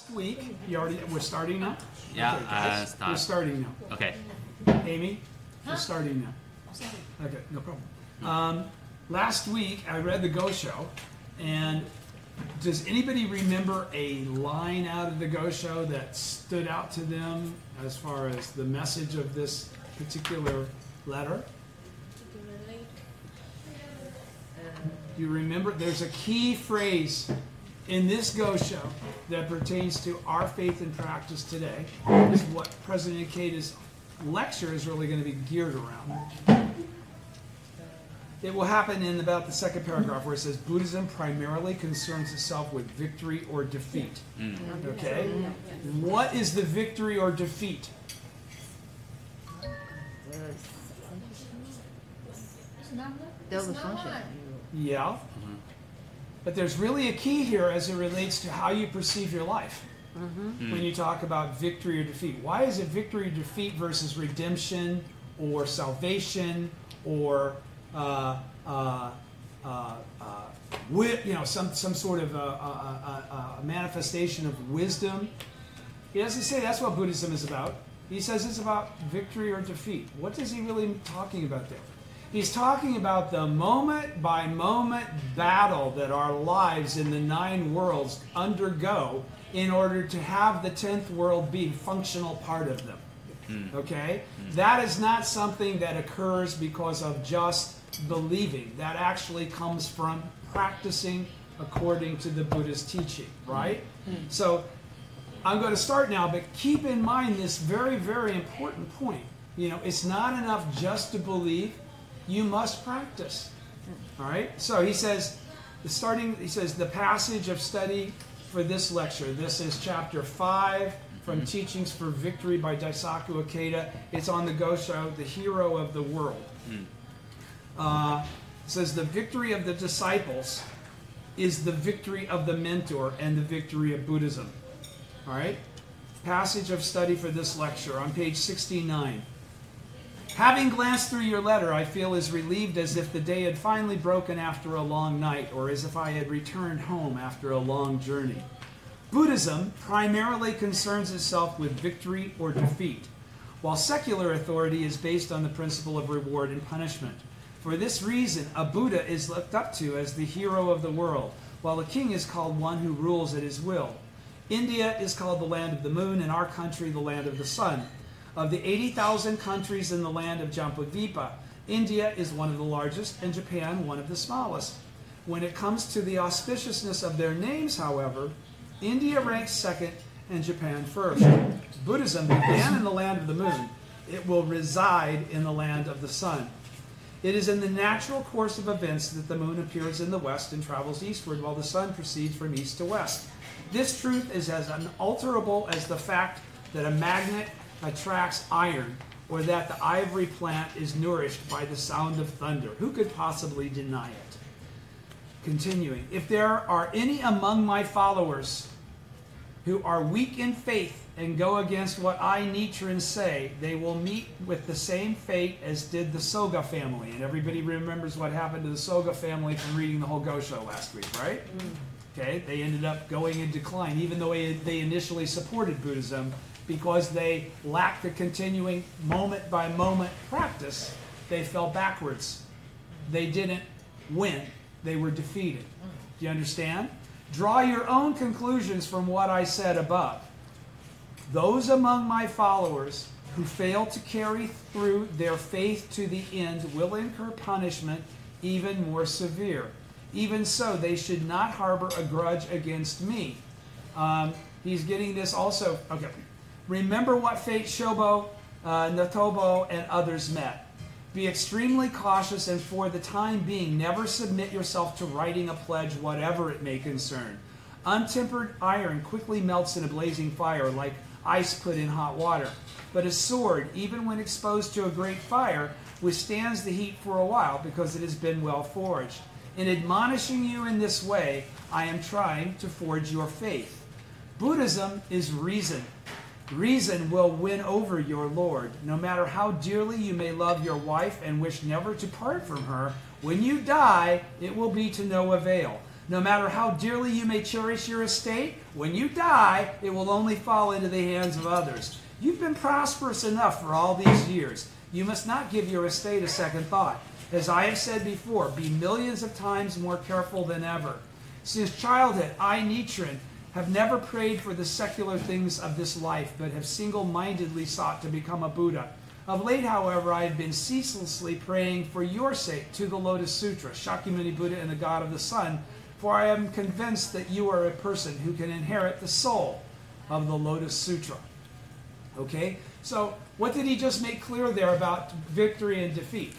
last week, we're starting now? Yeah, okay, we're starting now. Okay. Amy, we're starting now. Okay, no problem. Last week, I read the Go Show, and does anybody remember a line out of the Go Show that stood out to them as far as the message of this particular letter? You remember, there's a key phrase in this Go Show that pertains to our faith and practice today. Is what President Ikeda's lecture is really going to be geared around. It will happen in about the second paragraph where it says Buddhism primarily concerns itself with victory or defeat. Okay? What is the victory or defeat? Yeah. But there's really a key here as it relates to how you perceive your life. When you talk about victory or defeat. Why is it victory or defeat versus redemption or salvation or some sort of a manifestation of wisdom? He doesn't say that's what Buddhism is about. He says it's about victory or defeat. What is he really talking about there? He's talking about the moment-by-moment battle that our lives in the 9 worlds undergo in order to have the 10th world be a functional part of them. Okay? That is not something that occurs because of just believing. That actually comes from practicing according to the Buddha's teaching, right? So I'm going to start now, but keep in mind this very, very important point. You know, it's not enough just to believe. You must practice. All right? So he says, the passage of study for this lecture. This is chapter 5 from Teachings for Victory by Daisaku Ikeda. It's on the Go Show, the hero of the world. It says the victory of the disciples is the victory of the mentor and the victory of Buddhism. All right? Passage of study for this lecture on page 69. Having glanced through your letter, I feel as relieved as if the day had finally broken after a long night, or as if I had returned home after a long journey. Buddhism primarily concerns itself with victory or defeat, while secular authority is based on the principle of reward and punishment. For this reason, a Buddha is looked up to as the hero of the world, while a king is called one who rules at his will. India is called the land of the moon, and our country the land of the sun. Of the 80,000 countries in the land of Jambudvipa, India is one of the largest and Japan one of the smallest. When it comes to the auspiciousness of their names, however, India ranks second and Japan first. Buddhism began in the land of the moon. It will reside in the land of the sun. It is in the natural course of events that the moon appears in the west and travels eastward while the sun proceeds from east to west. This truth is as unalterable as the fact that a magnet attracts iron, or that the ivory plant is nourished by the sound of thunder. Who could possibly deny it? Continuing, if there are any among my followers who are weak in faith and go against what I, Nichiren, say, they will meet with the same fate as did the Soga family. And everybody remembers what happened to the Soga family from reading the whole Go Show last week, right? Okay, they ended up going in decline, even though they initially supported Buddhism. Because they lacked the continuing moment-by-moment practice, they fell backwards. They didn't win. They were defeated. Do you understand? Draw your own conclusions from what I said above. Those among my followers who fail to carry through their faith to the end will incur punishment even more severe. Even so, they should not harbor a grudge against me. He's getting this also. Okay. Remember what fate Shobo, Natobo, and others met. Be extremely cautious and for the time being never submit yourself to writing a pledge whatever it may concern. Untempered iron quickly melts in a blazing fire like ice put in hot water. But a sword, even when exposed to a great fire, withstands the heat for a while because it has been well forged. In admonishing you in this way, I am trying to forge your faith. Buddhism is reason. Reason will win over your Lord. No matter how dearly you may love your wife and wish never to part from her, when you die, it will be to no avail. No matter how dearly you may cherish your estate, when you die, it will only fall into the hands of others. You've been prosperous enough for all these years. You must not give your estate a second thought. As I have said before, be millions of times more careful than ever. Since childhood, I, Nichiren, have never prayed for the secular things of this life, but have single-mindedly sought to become a Buddha. Of late, however, I have been ceaselessly praying for your sake to the Lotus Sutra, Shakyamuni Buddha and the God of the Sun, for I am convinced that you are a person who can inherit the soul of the Lotus Sutra. Okay? So, what did he just make clear there about victory and defeat?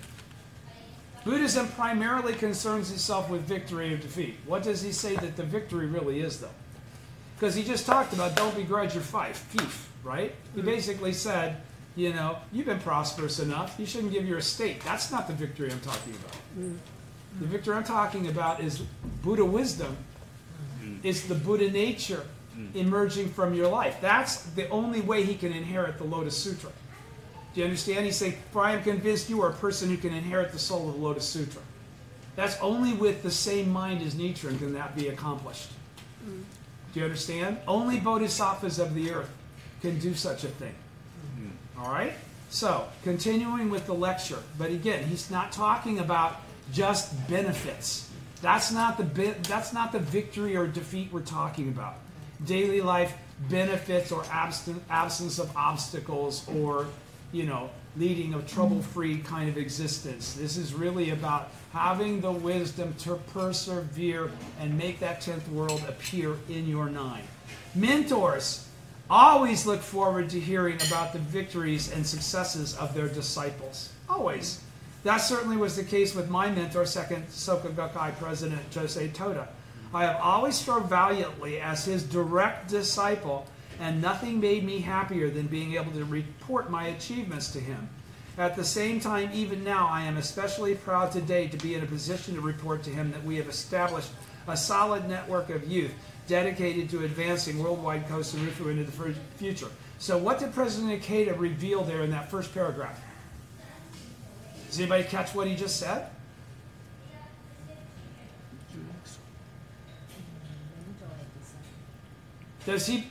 Buddhism primarily concerns itself with victory or defeat. What does he say that the victory really is, though? Because he just talked about don't begrudge your fief, right? He basically said, you know, you've been prosperous enough. You shouldn't give your estate. That's not the victory I'm talking about. The victory I'm talking about is Buddha wisdom. It's the Buddha nature emerging from your life. That's the only way he can inherit the Lotus Sutra. Do you understand? He's saying, for I am convinced you are a person who can inherit the soul of the Lotus Sutra. That's only with the same mind as Nichiren can that be accomplished. Do you understand? Only bodhisattvas of the earth can do such a thing. All right? So, continuing with the lecture. But again, he's not talking about just benefits. That's not the victory or defeat we're talking about. Daily life benefits or absence of obstacles or, you know, leading a trouble-free kind of existence. This is really about having the wisdom to persevere and make that 10th world appear in your 9. Mentors always look forward to hearing about the victories and successes of their disciples. Always. That certainly was the case with my mentor, second Soka Gakkai President Josei Toda. I have always strove valiantly as his direct disciple, and nothing made me happier than being able to report my achievements to him. At the same time, even now, I am especially proud today to be in a position to report to him that we have established a solid network of youth dedicated to advancing worldwide Kosen Rufu into the future. So what did President Ikeda reveal there in that first paragraph? Does anybody catch what he just said? Does he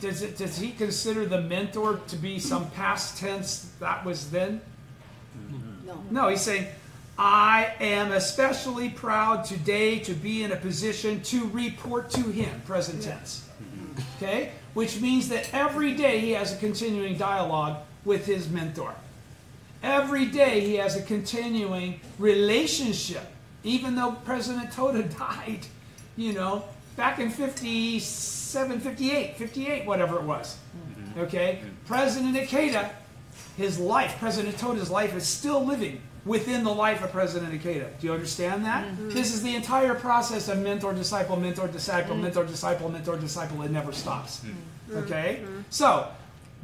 consider the mentor to be some past tense that was then? No, he's saying, I am especially proud today to be in a position to report to him, present tense. Okay? Which means that every day he has a continuing dialogue with his mentor. Every day he has a continuing relationship, even though President Toda died, you know, back in 58, whatever it was. Okay? President Ikeda, his life, President Toda's life is still living within the life of President Ikeda. Do you understand that? This is the entire process of mentor-disciple, mentor-disciple, mentor-disciple, mentor-disciple. It never stops. Okay? So,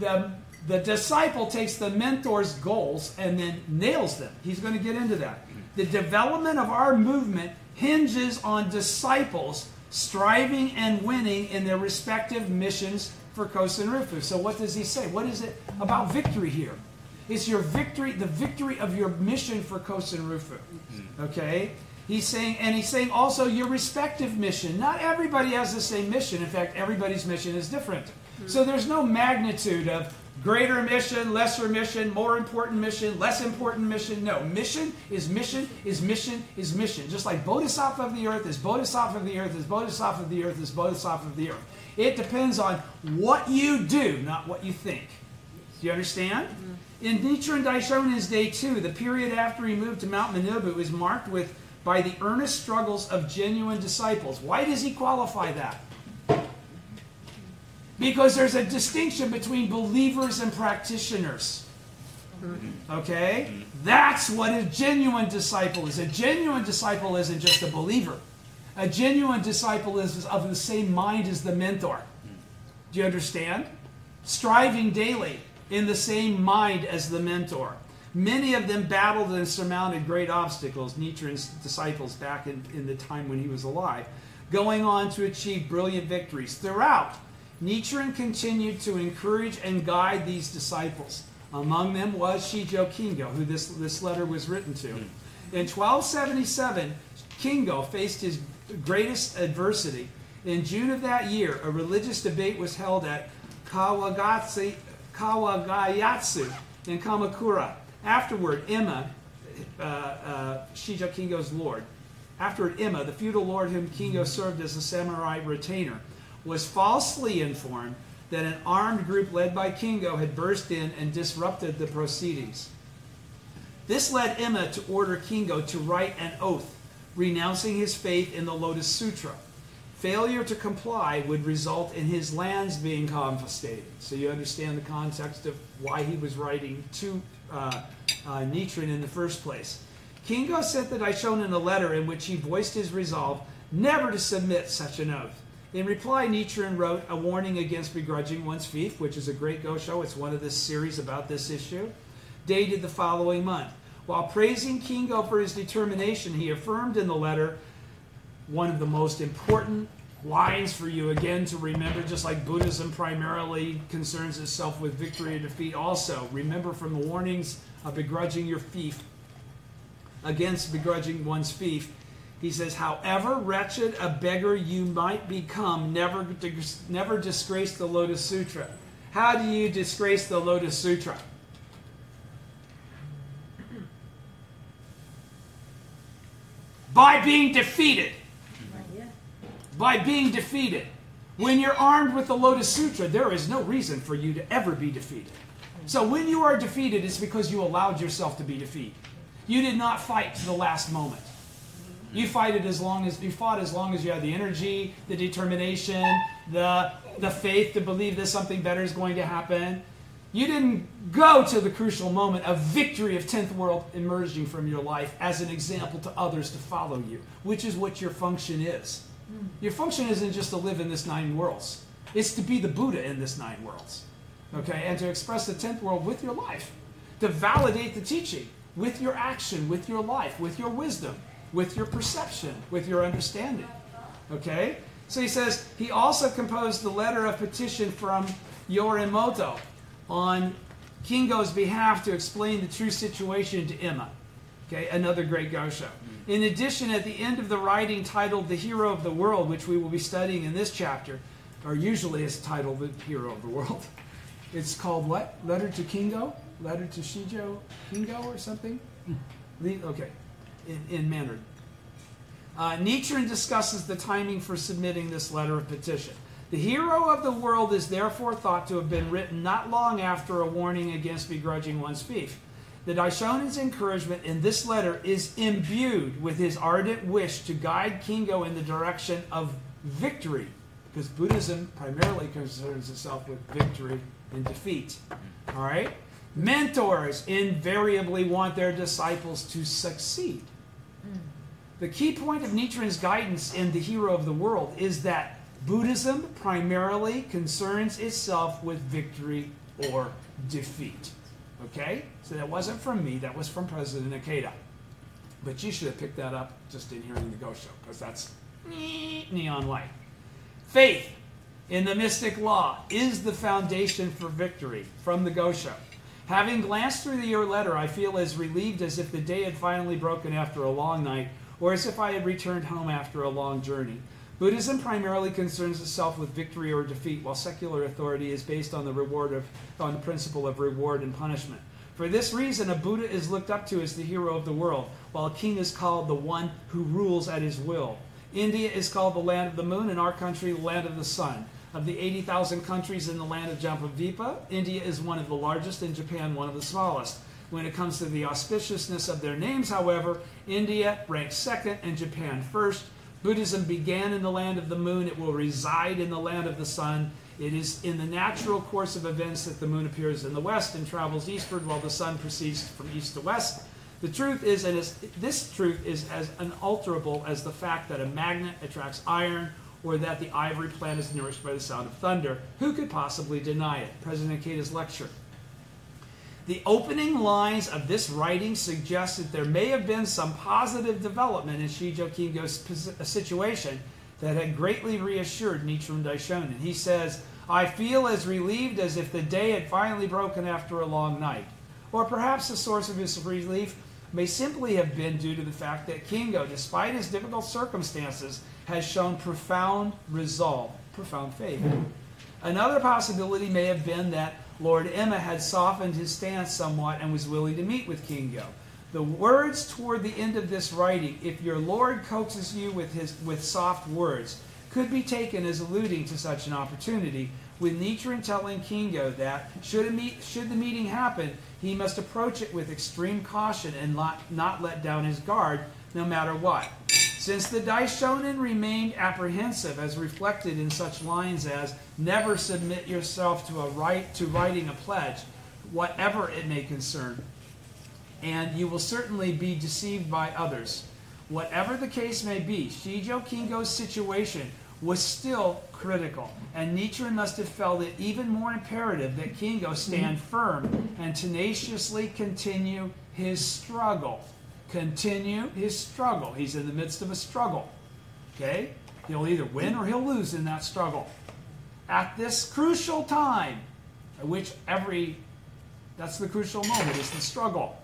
the disciple takes the mentor's goals and then nails them. He's going to get into that. The development of our movement hinges on disciples striving and winning in their respective missions for Kosen Rufu. So what does he say? What is it about victory here? It's your victory, the victory of your mission for Kosen Rufu. Okay? He's saying also your respective mission. Not everybody has the same mission. In fact, everybody's mission is different. So there's no magnitude of greater mission, lesser mission, more important mission, less important mission. No, mission is mission is mission is mission. Just like Bodhisattva of the earth is Bodhisattva of the earth is Bodhisattva of the earth is Bodhisattva of the earth. It depends on what you do, not what you think. Do you understand? In Nichiren Daishonin's day 2, the period after he moved to Mount Minobu is marked by the earnest struggles of genuine disciples. Why does he qualify that? Because there's a distinction between believers and practitioners. Okay? That's what a genuine disciple is. A genuine disciple isn't just a believer. A genuine disciple is of the same mind as the mentor. Do you understand? Striving daily in the same mind as the mentor. Many of them battled and surmounted great obstacles, Nichiren's disciples back in the time when he was alive, going on to achieve brilliant victories. Throughout, Nichiren continued to encourage and guide these disciples. Among them was Shijo Kingo, who this letter was written to. In 1277, Kingo faced his greatest adversity. In June of that year, a religious debate was held at Kawagayatsu in Kamakura. Afterward, Emma, Shijo Kingo's lord, afterward Emma, the feudal lord whom Kingo served as a samurai retainer, was falsely informed that an armed group led by Kingo had burst in and disrupted the proceedings. This led Emma to order Kingo to write an oath, renouncing his faith in the Lotus Sutra. Failure to comply would result in his lands being confiscated. So you understand the context of why he was writing to Nichiren in the first place. Kingo sent the Daishonin a letter in which he voiced his resolve never to submit such an oath. In reply, Nichiren wrote a warning against begrudging one's fief, which is a great go-show. It's one of this series about this issue, dated the following month. While praising Kingo for his determination, he affirmed in the letter one of the most important lines for you, again, to remember, just like Buddhism primarily concerns itself with victory or defeat also. Remember from the warnings of begrudging your fief, against begrudging one's fief. He says, however wretched a beggar you might become, never disgrace the Lotus Sutra. How do you disgrace the Lotus Sutra? By being defeated. By being defeated. When you're armed with the Lotus Sutra, there is no reason for you to ever be defeated. So when you are defeated, it's because you allowed yourself to be defeated. You did not fight to the last moment. You fought as long as you had the energy, the determination, the faith to believe that something better is going to happen. You didn't go to the crucial moment of victory of 10th world emerging from your life as an example to others to follow you, which is what your function is. Your function isn't just to live in this 9 worlds. It's to be the Buddha in this 9 worlds. Okay? And to express the 10th world with your life. To validate the teaching with your action, with your life, with your wisdom, with your perception, with your understanding. Okay? So he says, he also composed the letter of petition from Yorimoto on Kingo's behalf to explain the true situation to Emma. Okay, another great Gosho. In addition, at the end of the writing titled The Hero of the World, which we will be studying in this chapter, or usually it's titled The Hero of the World. It's called what? Letter to Kingo? Letter to Shijo Kingo or something? Okay, in Mandarin. Nichiren discusses the timing for submitting this letter of petition. The hero of the world is therefore thought to have been written not long after a warning against begrudging one's fief. The Daishonin's encouragement in this letter is imbued with his ardent wish to guide Kingo in the direction of victory, because Buddhism primarily concerns itself with victory and defeat. All right? Mentors invariably want their disciples to succeed. The key point of Nichiren's guidance in The Hero of the World is that Buddhism primarily concerns itself with victory or defeat. Okay? So that wasn't from me, that was from President Ikeda. But you should have picked that up just in hearing the Gosho, because that's neon light. Faith in the mystic law is the foundation for victory from the Gosho. Having glanced through your letter, I feel as relieved as if the day had finally broken after a long night, or as if I had returned home after a long journey. Buddhism primarily concerns itself with victory or defeat, while secular authority is based on the principle of reward and punishment. For this reason, a Buddha is looked up to as the hero of the world, while a king is called the one who rules at his will. India is called the land of the moon, and our country the land of the sun. Of the 80,000 countries in the land of Jambudvipa, India is one of the largest and Japan one of the smallest. When it comes to the auspiciousness of their names, however, India ranks second and Japan first. Buddhism began in the land of the moon. It will reside in the land of the sun. It is in the natural course of events that the moon appears in the west and travels eastward while the sun proceeds from east to west. The truth is, and this truth is as unalterable as the fact that a magnet attracts iron or that the ivory plant is nourished by the sound of thunder. Who could possibly deny it? President Ikeda's lecture. The opening lines of this writing suggest that there may have been some positive development in Shijo Kingo's situation that had greatly reassured Nichiren Daishonin. He says, I feel as relieved as if the day had finally broken after a long night. Or perhaps the source of his relief may simply have been due to the fact that Kingo, despite his difficult circumstances, has shown profound resolve, profound faith. Another possibility may have been that Lord Emma had softened his stance somewhat and was willing to meet with Kingo. The words toward the end of this writing, "If your Lord coaxes you with soft words," could be taken as alluding to such an opportunity, with Nichiren telling Kingo that should the meeting happen, he must approach it with extreme caution and not let down his guard, no matter what. Since the Daishonin remained apprehensive, as reflected in such lines as, "Never submit yourself to writing a pledge, whatever it may concern, and you will certainly be deceived by others." Whatever the case may be, Shijo Kingo's situation was still critical, and Nichiren must have felt it even more imperative that Kingo stand firm and tenaciously continue his struggle. Continue his struggle. He's in the midst of a struggle. Okay? He'll either win or he'll lose in that struggle. At this crucial time, that's the crucial moment, is the struggle.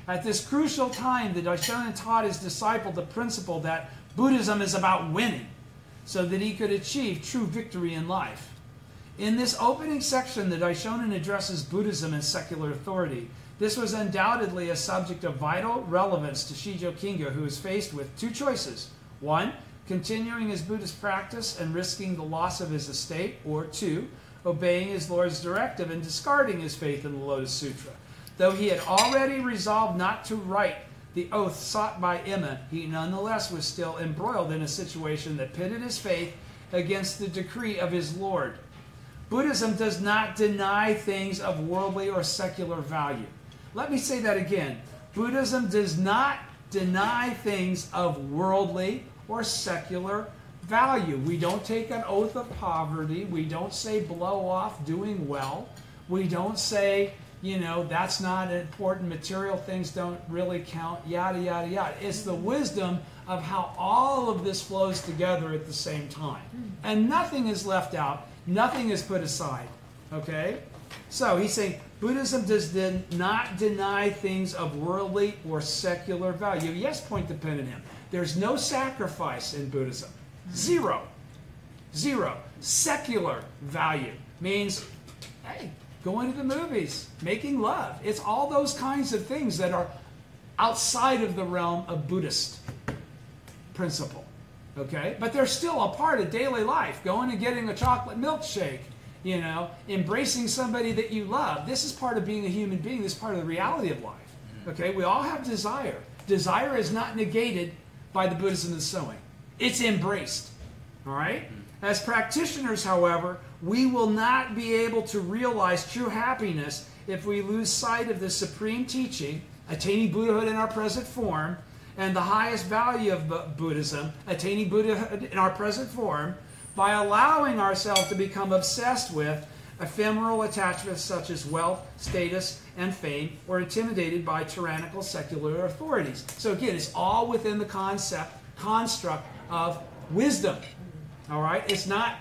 At this crucial time, the Daishonin taught his disciple the principle that Buddhism is about winning, so that he could achieve true victory in life. In this opening section, the Daishonin addresses Buddhism and secular authority. This was undoubtedly a subject of vital relevance to Shijo Kingo, who is faced with two choices. One, continuing his Buddhist practice and risking the loss of his estate, or two, obeying his Lord's directive and discarding his faith in the Lotus Sutra. Though he had already resolved not to write the oath sought by Emma, he nonetheless was still embroiled in a situation that pitted his faith against the decree of his Lord. Buddhism does not deny things of worldly or secular value. Let me say that again. Buddhism does not deny things of worldly or secular value. We don't take an oath of poverty. We don't say blow off doing well. We don't say, that's not important. Material things don't really count, yada, yada, yada. It's the wisdom of how all of this flows together at the same time. And nothing is left out. Nothing is put aside. Okay? So he's saying Buddhism does not deny things of worldly or secular value. Yes, point the pen at him. There's no sacrifice in Buddhism. Zero. Zero. Secular value means, hey, going to the movies, making love. It's all those kinds of things that are outside of the realm of Buddhist principle. Okay? But they're still a part of daily life. Going and getting a chocolate milkshake, embracing somebody that you love. This is part of being a human being. This is part of the reality of life. Okay? We all have desire. Desire is not negated by the Buddhism of sowing. It's embraced. All right? As practitioners, however, we will not be able to realize true happiness if we lose sight of the supreme teaching, attaining Buddhahood in our present form, and the highest value of Buddhism, attaining Buddhahood in our present form, by allowing ourselves to become obsessed with ephemeral attachments such as wealth, status, and fame, or intimidated by tyrannical secular authorities. So again, it's all within the construct of wisdom. All right? It's not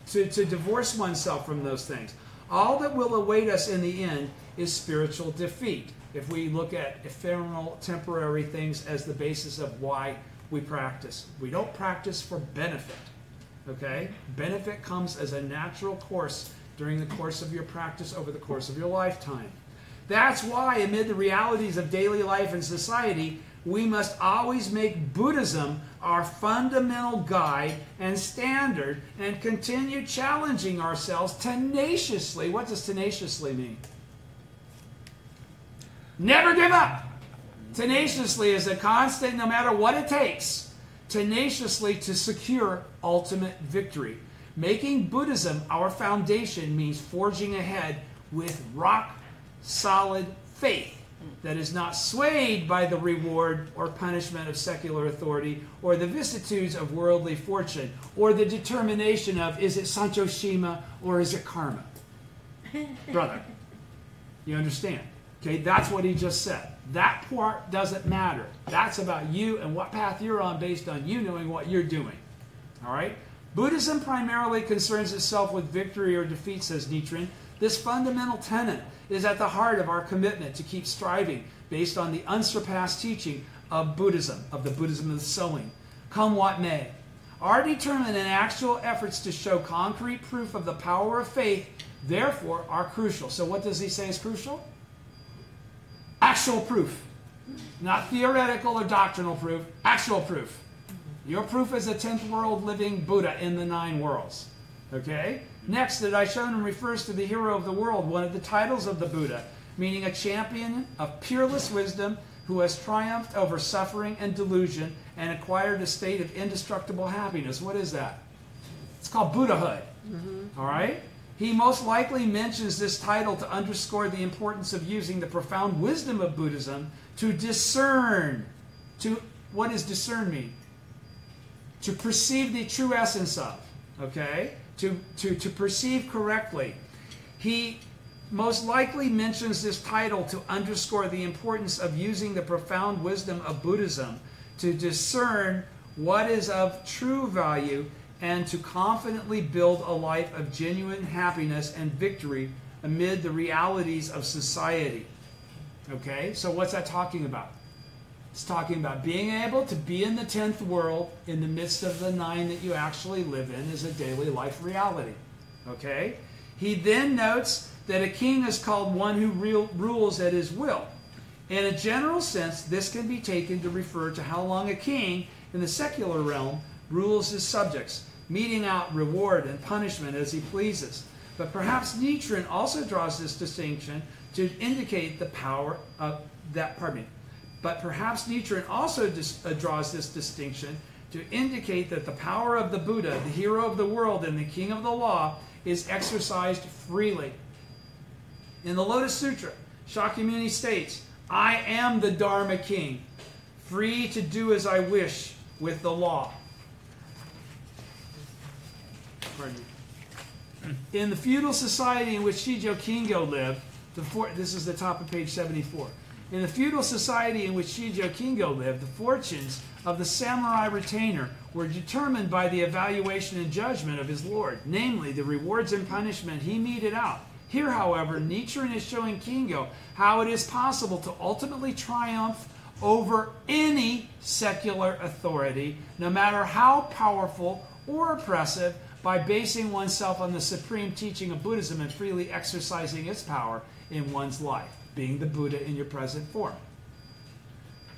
to divorce oneself from those things. All that will await us in the end is spiritual defeat, if we look at ephemeral, temporary things as the basis of why we practice. We don't practice for benefit. Okay? Benefit comes as a natural course during the course of your practice over the course of your lifetime. That's why, amid the realities of daily life and society, we must always make Buddhism our fundamental guide and standard and continue challenging ourselves tenaciously. What does tenaciously mean? Never give up. Tenaciously is a constant, no matter what it takes, tenaciously to secure ultimate victory. Making Buddhism our foundation means forging ahead with rock-solid faith that is not swayed by the reward or punishment of secular authority or the vicissitudes of worldly fortune or the determination of, is it Sancho Shima or is it karma? Brother, you understand? Okay, that's what he just said. That part doesn't matter. That's about you and what path you're on based on you knowing what you're doing. All right? Buddhism primarily concerns itself with victory or defeat, says Nichiren. This fundamental tenet is at the heart of our commitment to keep striving based on the unsurpassed teaching of Buddhism, of the Buddhism of the sowing, come what may. Our determined and actual efforts to show concrete proof of the power of faith, therefore, are crucial. So what does he say is crucial? Actual proof. Not theoretical or doctrinal proof, actual proof. Your proof is a 10th world living Buddha in the 9 worlds. Okay? Next, the Daishonin refers to the hero of the world, one of the titles of the Buddha, meaning a champion of peerless wisdom who has triumphed over suffering and delusion and acquired a state of indestructible happiness. What is that? It's called Buddhahood. All right? He most likely mentions this title to underscore the importance of using the profound wisdom of Buddhism to discern. What does discern mean? To perceive the true essence of. Okay? To perceive correctly. He most likely mentions this title to underscore the importance of using the profound wisdom of Buddhism to discern what is of true value and to confidently build a life of genuine happiness and victory amid the realities of society. Okay, so what's that talking about? It's talking about being able to be in the 10th world in the midst of the 9 that you actually live in as a daily life reality. Okay? He then notes that a king is called one who rules at his will. In a general sense, this can be taken to refer to how long a king in the secular realm rules his subjects, meting out reward and punishment as he pleases. But perhaps Nichiren also draws this distinction to indicate the power of that, But perhaps Nichiren also draws this distinction to indicate that the power of the Buddha, the hero of the world and the king of the law, is exercised freely. In the Lotus Sutra, Shakyamuni states, I am the Dharma king, free to do as I wish with the law. In the feudal society in which Shijo Kingo lived, this is the top of page 74. In the feudal society in which Shijo Kingo lived, the fortunes of the samurai retainer were determined by the evaluation and judgment of his lord, namely the rewards and punishment he meted out. Here, however, Nichiren is showing Kingo how it is possible to ultimately triumph over any secular authority, no matter how powerful or oppressive, by basing oneself on the supreme teaching of Buddhism and freely exercising its power in one's life, being the Buddha in your present form.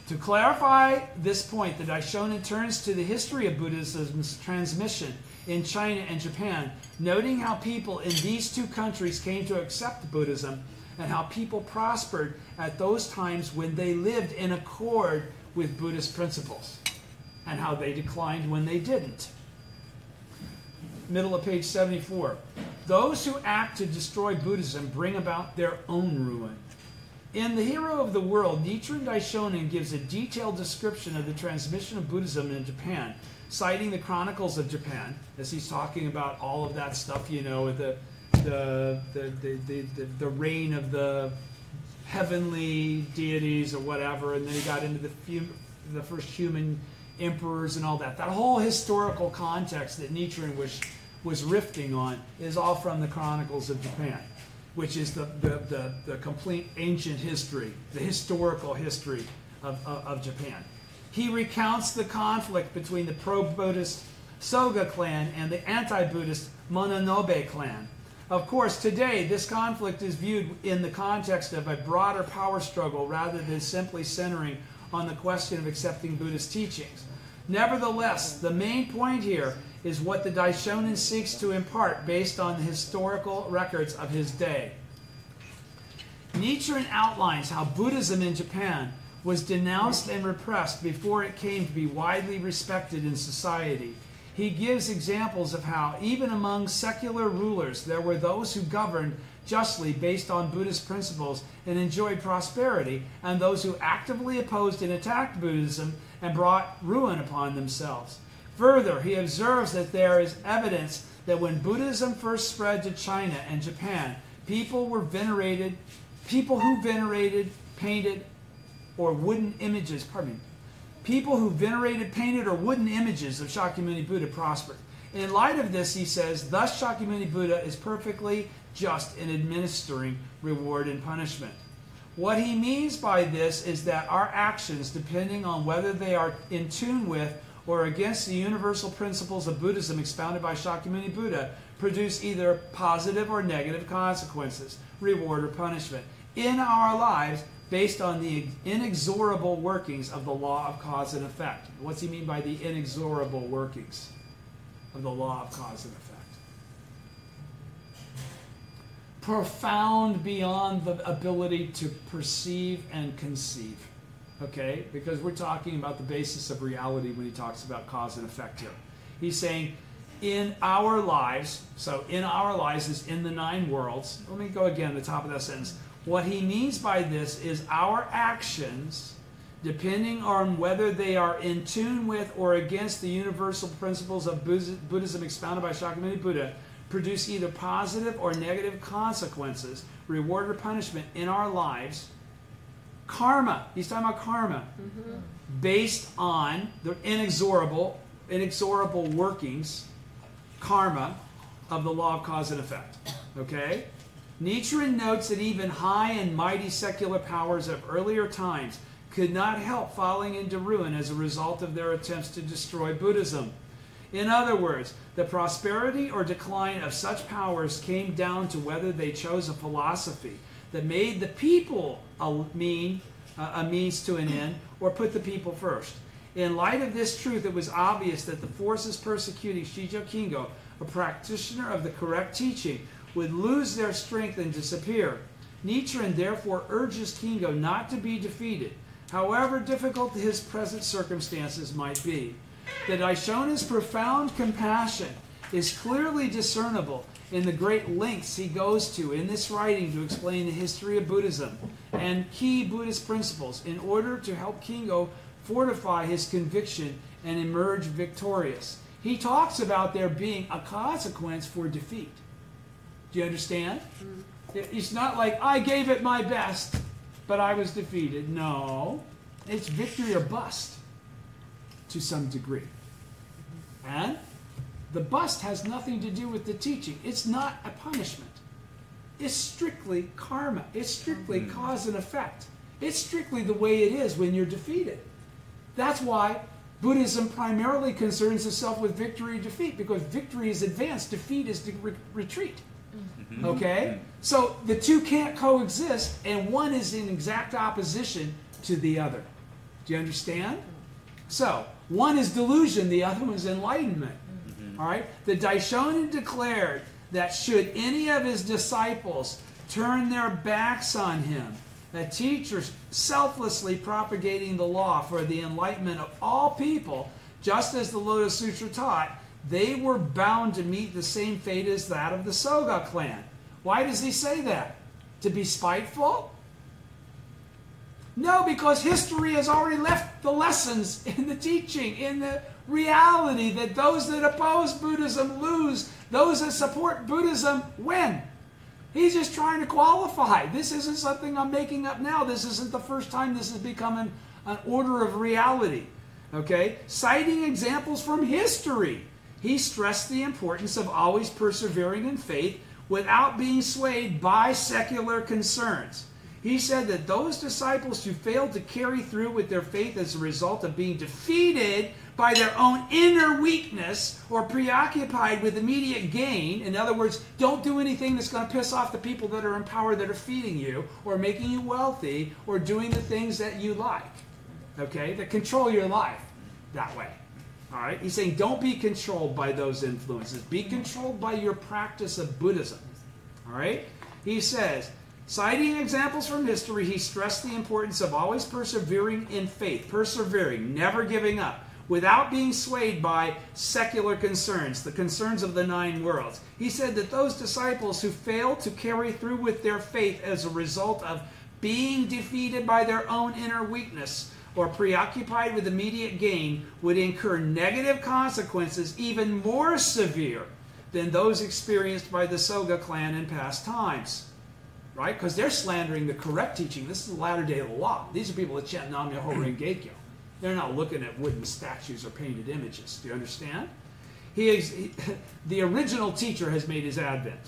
To clarify this point, the Daishonin turns to the history of Buddhism's transmission in China and Japan, noting how people in these 2 countries came to accept Buddhism and how people prospered at those times when they lived in accord with Buddhist principles, and how they declined when they didn't. Middle of page 74. Those who act to destroy Buddhism bring about their own ruin. In The Hero of the World, Nichiren Daishonin gives a detailed description of the transmission of Buddhism in Japan, citing the Chronicles of Japan, as he's talking about all of that stuff, you know, the reign of the heavenly deities or whatever, and then he got into the first human emperors and all that. That whole historical context that Nichiren was riffing on is all from the Chronicles of Japan, which is the complete ancient history, the historical history of Japan. He recounts the conflict between the pro-Buddhist Soga clan and the anti-Buddhist Mononobe clan. Of course, today, this conflict is viewed in the context of a broader power struggle rather than simply centering on the question of accepting Buddhist teachings. Nevertheless, the main point here is what the Daishonin seeks to impart based on the historical records of his day. Nichiren outlines how Buddhism in Japan was denounced and repressed before it came to be widely respected in society. He gives examples of how, even among secular rulers, there were those who governed justly based on Buddhist principles and enjoyed prosperity, and those who actively opposed and attacked Buddhism and brought ruin upon themselves. Further, he observes that there is evidence that when Buddhism first spread to China and Japan, people who venerated, painted, or wooden images, people who venerated painted or wooden images of Shakyamuni Buddha prospered. In light of this, he says, thus Shakyamuni Buddha is perfectly just in administering reward and punishment. What he means by this is that our actions, depending on whether they are in tune with or against the universal principles of Buddhism expounded by Shakyamuni Buddha, produce either positive or negative consequences, reward or punishment, in our lives based on the inexorable workings of the law of cause and effect. What's he mean by the inexorable workings of the law of cause and effect? Profound beyond the ability to perceive and conceive. Okay? Because we're talking about the basis of reality when he talks about cause and effect here. He's saying, in our lives, so in our lives is in the 9 worlds. Let me go again, the top of that sentence. What he means by this is our actions, depending on whether they are in tune with or against the universal principles of Buddhism expounded by Shakyamuni Buddha, produce either positive or negative consequences, reward or punishment in our lives. Karma, he's talking about karma, based on the inexorable workings, karma, of the law of cause and effect. Okay? Nichiren notes that even high and mighty secular powers of earlier times could not help falling into ruin as a result of their attempts to destroy Buddhism. In other words, the prosperity or decline of such powers came down to whether they chose a philosophy that made the people a means to an end, or put the people first. In light of this truth, it was obvious that the forces persecuting Shijo Kingo, a practitioner of the correct teaching, would lose their strength and disappear. Nichiren therefore urges Kingo not to be defeated, however difficult his present circumstances might be. The Daishonin's profound compassion is clearly discernible in the great lengths he goes to in this writing to explain the history of Buddhism and key Buddhist principles in order to help Kingo fortify his conviction and emerge victorious. He talks about there being a consequence for defeat. Do you understand? It's not like, I gave it my best, but I was defeated. No. It's victory or bust to some degree. And the bust has nothing to do with the teaching. It's not a punishment. It's strictly karma. It's strictly cause and effect. It's strictly the way it is when you're defeated. That's why Buddhism primarily concerns itself with victory or defeat, because victory is advance, defeat is retreat. Okay? So the two can't coexist, and one is in exact opposition to the other. Do you understand? So, one is delusion, the other one is enlightenment. All right? The Daishonin declared that should any of his disciples turn their backs on him, a teacher selflessly propagating the law for the enlightenment of all people, just as the Lotus Sutra taught, they were bound to meet the same fate as that of the Soga clan. Why does he say that? To be spiteful? No, because history has already left the lessons in the teaching, in the reality that those that oppose Buddhism lose, those that support Buddhism win. He's just trying to qualify. This isn't something I'm making up now. This isn't the first time this has become an order of reality. Okay? Citing examples from history, he stressed the importance of always persevering in faith without being swayed by secular concerns. He said that those disciples who failed to carry through with their faith as a result of being defeated by their own inner weakness or preoccupied with immediate gain, in other words, don't do anything that's going to piss off the people that are in power that are feeding you or making you wealthy or doing the things that you like, okay, that control your life that way. All right? He's saying don't be controlled by those influences. Be controlled by your practice of Buddhism. All right? He says, citing examples from history, he stressed the importance of always persevering in faith, persevering, never giving up, without being swayed by secular concerns, the concerns of the 9 worlds. He said that those disciples who failed to carry through with their faith as a result of being defeated by their own inner weakness or preoccupied with immediate gain would incur negative consequences even more severe than those experienced by the Soga clan in past times. Right? Because they're slandering the correct teaching. This is the latter day of the law. These are people that chant Nam-myoho Renge-kyo. They're not looking at wooden statues or painted images. Do you understand? The original teacher has made his advent.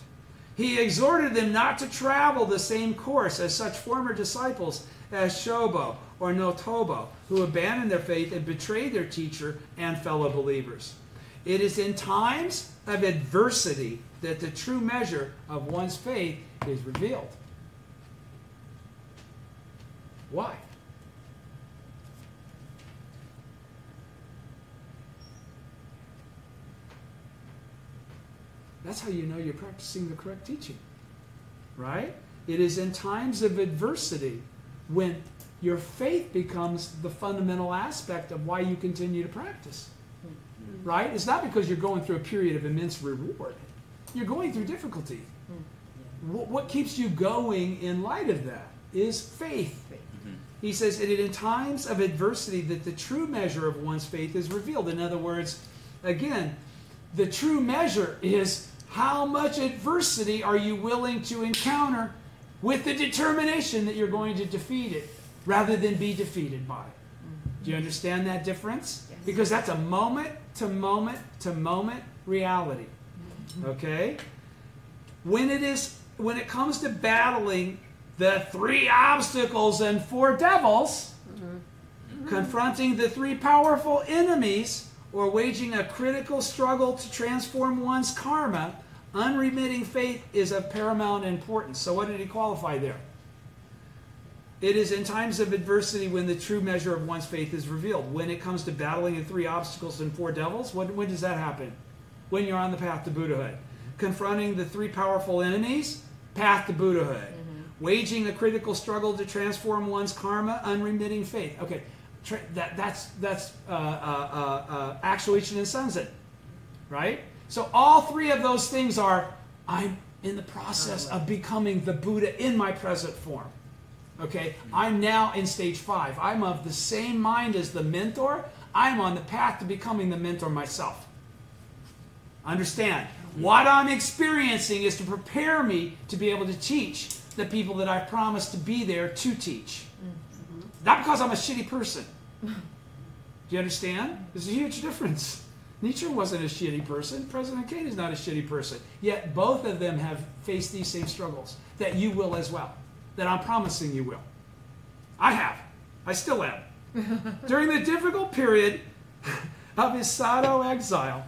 He exhorted them not to travel the same course as such former disciples as Shobo or Notobo, who abandoned their faith and betrayed their teacher and fellow believers. It is in times of adversity that the true measure of one's faith is revealed. Why? That's how you know you're practicing the correct teaching, right? It is in times of adversity when your faith becomes the fundamental aspect of why you continue to practice, right? It's not because you're going through a period of immense reward. You're going through difficulty. What keeps you going in light of that is faith. He says, it is in times of adversity that the true measure of one's faith is revealed. In other words, again, the true measure is how much adversity are you willing to encounter with the determination that you're going to defeat it rather than be defeated by it. Do you understand that difference? Yes. Because that's a moment to moment to moment reality. Okay? When it comes to battling the 3 obstacles and 4 devils, confronting the 3 powerful enemies, or waging a critical struggle to transform one's karma, unremitting faith is of paramount importance. So what did he qualify there? It is in times of adversity when the true measure of one's faith is revealed. When it comes to battling the 3 obstacles and 4 devils, when does that happen? When you're on the path to Buddhahood. Confronting the 3 powerful enemies, path to Buddhahood. Waging a critical struggle to transform one's karma, unremitting faith. Okay, that's actuation and sunset, right? So all 3 of those things are, I'm in the process of becoming the Buddha in my present form. Okay, I'm now in stage 5. I'm of the same mind as the mentor. I'm on the path to becoming the mentor myself. Understand, what I'm experiencing is to prepare me to be able to teach the people that I've promised to be there to teach. Not because I'm a shitty person. Do you understand? There's a huge difference. Nietzsche wasn't a shitty person. President Ikeda is not a shitty person. Yet both of them have faced these same struggles that you will as well. That I'm promising you will. I have. I still am. During the difficult period of his Sado exile,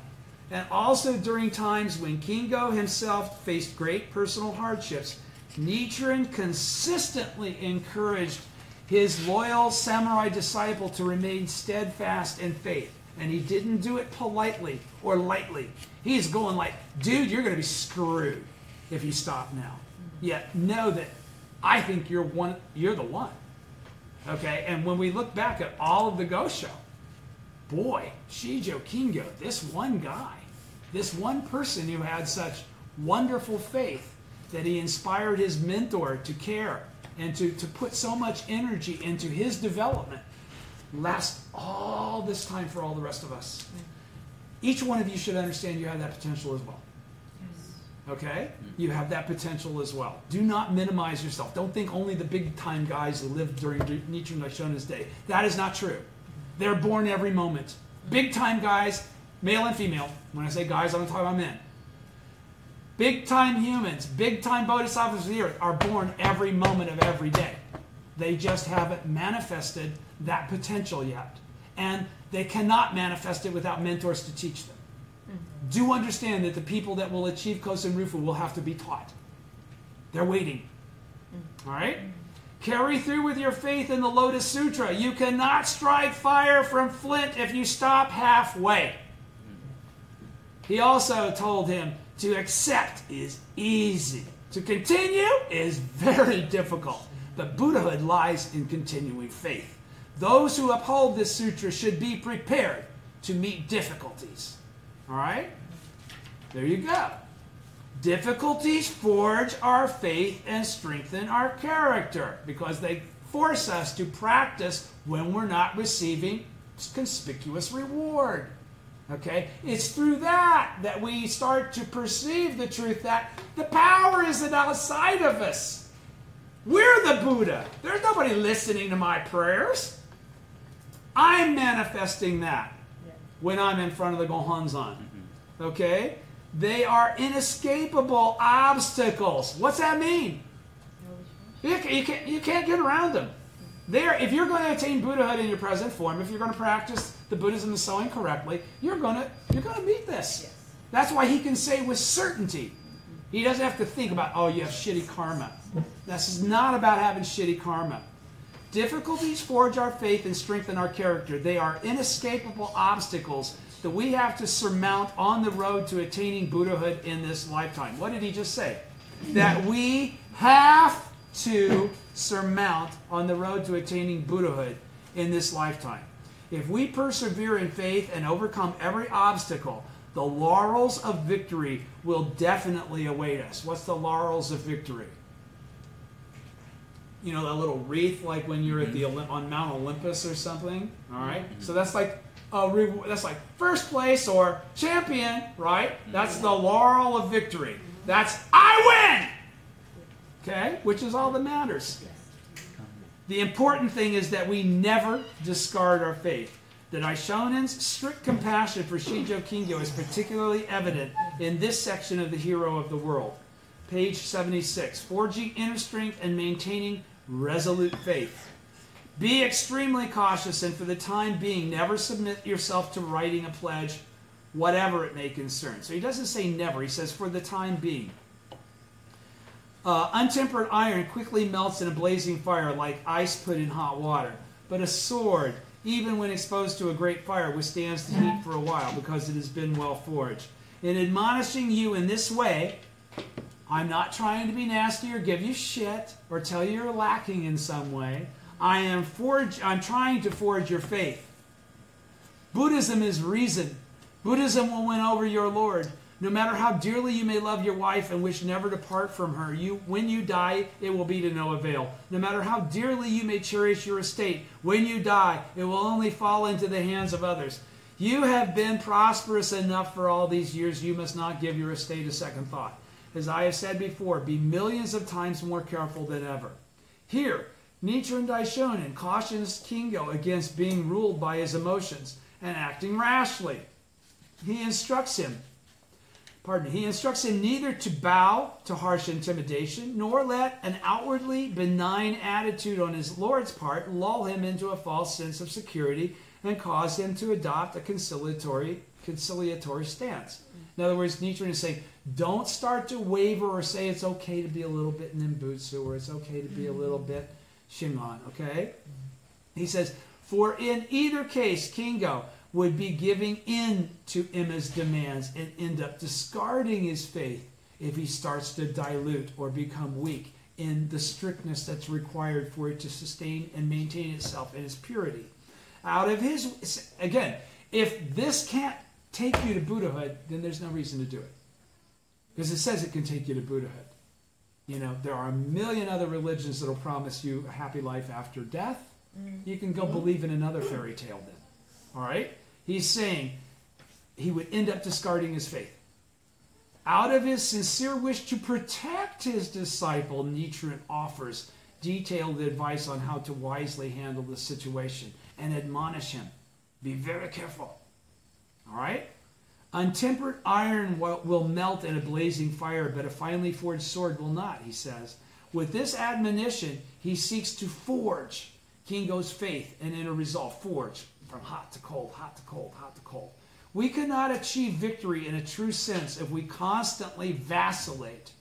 and also during times when Kingo himself faced great personal hardships, Nichiren consistently encouraged his loyal samurai disciple to remain steadfast in faith. And he didn't do it politely or lightly. He's going like, dude, you're going to be screwed if you stop now. Yet know that I think you're the one. Okay? And when we look back at all of the Gosho, boy, Shijo Kingo, this one guy, this one person who had such wonderful faith that he inspired his mentor to care and to put so much energy into his development, lasts all this time for all the rest of us. Each one of you should understand you have that potential as well. Okay? You have that potential as well. Do not minimize yourself. Don't think only the big-time guys who lived during Nichiren Daishonin's day. That is not true. They're born every moment. Big-time guys, male and female. When I say guys, I'm talking about men. Big-time humans, big-time bodhisattvas of the earth are born every moment of every day. They just haven't manifested that potential yet. And they cannot manifest it without mentors to teach them. Do understand that the people that will achieve Kosen Rufu will have to be taught. They're waiting. All right? Carry through with your faith in the Lotus Sutra. You cannot strike fire from flint if you stop halfway. He also told him to accept is easy. To continue is very difficult. But Buddhahood lies in continuing faith. Those who uphold this sutra should be prepared to meet difficulties. All right? There you go. Difficulties forge our faith and strengthen our character because they force us to practice when we're not receiving conspicuous reward. Okay? It's through that we start to perceive the truth that the power isn't outside of us. We're the Buddha. There's nobody listening to my prayers. I'm manifesting that when I'm in front of the Gohonzon. Okay? They are inescapable obstacles. What's that mean? You can't get around them. If you're going to attain Buddhahood in your present form, if you're going to practice the Buddhism of sowing correctly, you're going to meet this. Yes. That's why he can say with certainty. He doesn't have to think about, oh, you have shitty karma. This is not about having shitty karma. Difficulties forge our faith and strengthen our character. They are inescapable obstacles that we have to surmount on the road to attaining Buddhahood in this lifetime. What did he just say? That we have to surmount on the road to attaining Buddhahood in this lifetime. If we persevere in faith and overcome every obstacle, the laurels of victory will definitely await us. What's the laurels of victory? You know, that little wreath like when you're at on Mount Olympus or something. All right? So that's like first place or champion, right? That's the laurel of victory. That's I win! Okay? Which is all that matters. The important thing is that we never discard our faith. The Daishonin's strict compassion for Shijo Kingyo is particularly evident in this section of the Hero of the World. Page 76. Forging inner strength and maintaining resolute faith. Be extremely cautious and for the time being never submit yourself to writing a pledge, whatever it may concern. So he doesn't say never, he says for the time being. Untempered iron quickly melts in a blazing fire like ice put in hot water. But a sword, even when exposed to a great fire, withstands the heat for a while because it has been well forged. In admonishing you in this way, I'm not trying to be nasty or give you shit or tell you you're lacking in some way. I'm trying to forge your faith. Buddhism is reason. Buddhism will win over your Lord. No matter how dearly you may love your wife and wish never to part from her, when you die, it will be to no avail. No matter how dearly you may cherish your estate, when you die, it will only fall into the hands of others. You have been prosperous enough for all these years. You must not give your estate a second thought. As I have said before, be millions of times more careful than ever. Here, Nichiren Daishonin cautions Kingyo against being ruled by his emotions and acting rashly. He instructs him neither to bow to harsh intimidation, nor let an outwardly benign attitude on his Lord's part lull him into a false sense of security and cause him to adopt a conciliatory stance. In other words, Nichiren is saying, don't start to waver or say it's okay to be a little bit Nimbutsu or it's okay to be a little bit Shingon, okay? He says, for in either case, Kingyo would be giving in to Emma's demands and end up discarding his faith if he starts to dilute or become weak in the strictness that's required for it to sustain and maintain itself in its purity. Again, if this can't take you to Buddhahood, then there's no reason to do it. Because it says it can take you to Buddhahood. You know, there are a million other religions that will promise you a happy life after death. You can go believe in another fairy tale then. All right? He's saying he would end up discarding his faith. Out of his sincere wish to protect his disciple, Nichiren offers detailed advice on how to wisely handle the situation and admonish him. Be very careful. All right? Untempered iron will melt in a blazing fire, but a finely forged sword will not, he says. With this admonition, he seeks to forge Kingyo's faith and inner resolve. Forge from hot to cold, hot to cold, hot to cold. We cannot achieve victory in a true sense if we constantly vacillate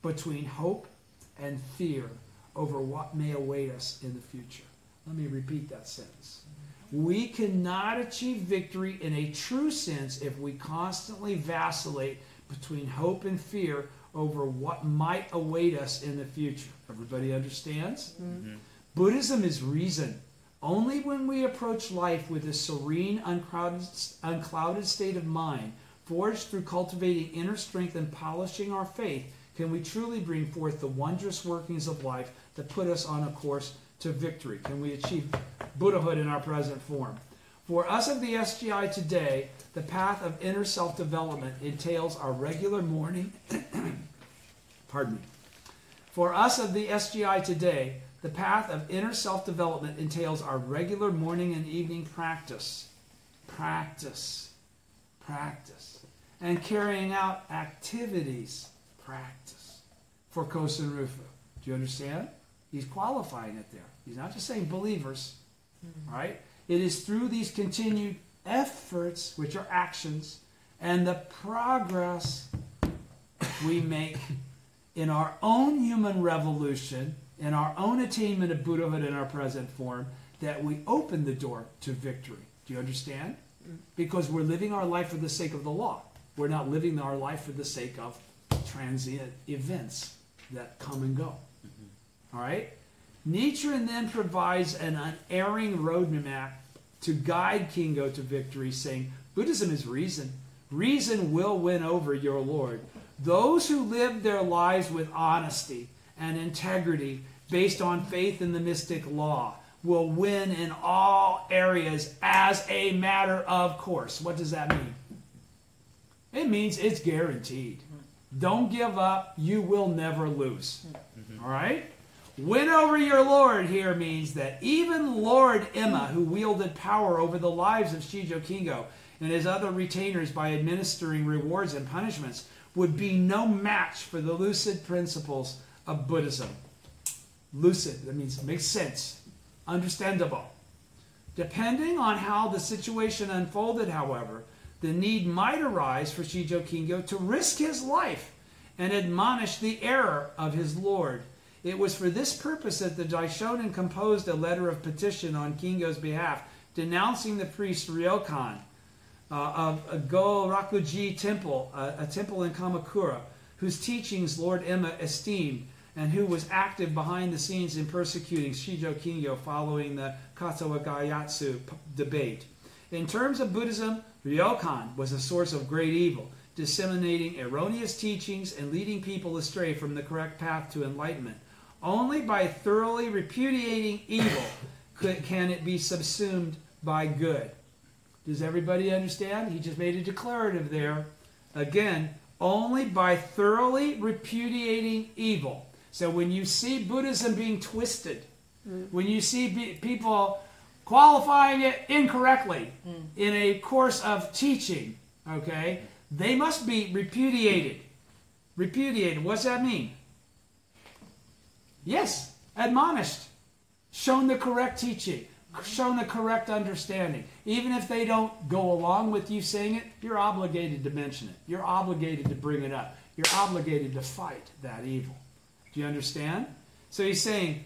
between hope and fear over what may await us in the future. Let me repeat that sentence. We cannot achieve victory in a true sense if we constantly vacillate between hope and fear over what might await us in the future. Everybody understands? Mm-hmm. Buddhism is reason. Only when we approach life with a serene, unclouded state of mind, forged through cultivating inner strength and polishing our faith, can we truly bring forth the wondrous workings of life that put us on a course to victory. Can we achieve Buddhahood in our present form? For us of the SGI today, the path of inner self-development entails our regular morning... Pardon me. For us of the SGI today, the path of inner self-development entails our regular morning and evening practice. Practice. and carrying out activities, practice, for Kosen Rufu. Do you understand? He's qualifying it there. He's not just saying believers, right? It is through these continued efforts, which are actions, and the progress we make in our own human revolution, in our own attainment of Buddhahood in our present form, that we open the door to victory. Do you understand? Because we're living our life for the sake of the law. We're not living our life for the sake of transient events that come and go. All right? Nichiren then provides an unerring roadmap to guide Kingo to victory, saying, Buddhism is reason. Reason will win over your Lord. Those who live their lives with honesty and integrity based on faith in the mystic law will win in all areas as a matter of course. What does that mean? It means it's guaranteed. Don't give up. You will never lose. All right? Win over your Lord here means that even Lord Emma, who wielded power over the lives of Shijo Kingo and his other retainers by administering rewards and punishments, would be no match for the lucid principles of Buddhism. Lucid, that means it makes sense, understandable. Depending on how the situation unfolded, however, the need might arise for Shijo Kingo to risk his life and admonish the error of his Lord. It was for this purpose that the Daishonin composed a letter of petition on Kingo's behalf, denouncing the priest Ryokan of a Go-Rakuji temple, a temple in Kamakura, whose teachings Lord Emma esteemed, and who was active behind the scenes in persecuting Shijo Kingo following the Katsuwa Gayatsu debate. In terms of Buddhism, Ryokan was a source of great evil, disseminating erroneous teachings and leading people astray from the correct path to enlightenment. Only by thoroughly repudiating evil can it be subsumed by good. Does everybody understand? He just made a declarative there. Again, only by thoroughly repudiating evil. So when you see Buddhism being twisted, when you see people qualifying it incorrectly in a course of teaching, okay, they must be repudiated. Repudiated, what's that mean? Yes, admonished, shown the correct teaching, shown the correct understanding. Even if they don't go along with you saying it, you're obligated to mention it. You're obligated to bring it up. You're obligated to fight that evil. Do you understand? So he's saying,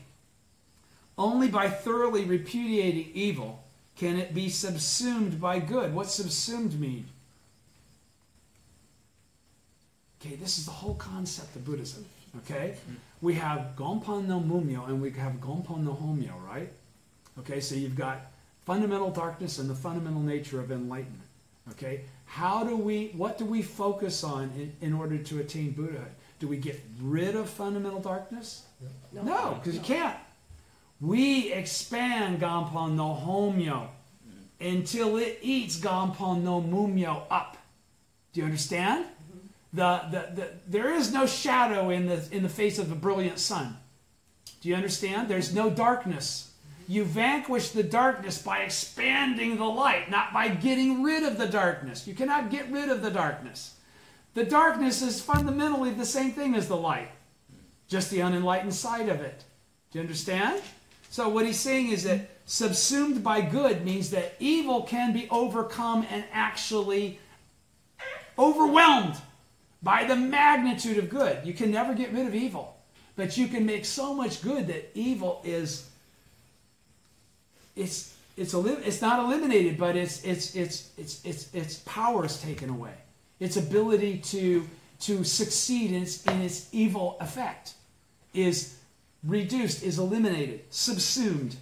only by thoroughly repudiating evil can it be subsumed by good. What's subsumed mean? Okay, this is the whole concept of Buddhism. Okay? We have Gonpan no Mumyo and we have Gonpan no Homyo, right? Okay, so you've got fundamental darkness and the fundamental nature of enlightenment. Okay? What do we focus on in order to attain Buddhahood? Do we get rid of fundamental darkness? No, because you can't. We expand Gonpan no Homyo until it eats Gonpan no Mumyo up. Do you understand? There is no shadow in the face of a brilliant sun. Do you understand? There's no darkness. You vanquish the darkness by expanding the light, not by getting rid of the darkness. You cannot get rid of the darkness. The darkness is fundamentally the same thing as the light, just the unenlightened side of it. Do you understand? So what he's saying is that subsumed by good means that evil can be overcome and actually overwhelmed by the magnitude of good. You can never get rid of evil, but you can make so much good that evil is it's not eliminated, but its power is taken away. Its ability to succeed in its evil effect is reduced, is eliminated, subsumed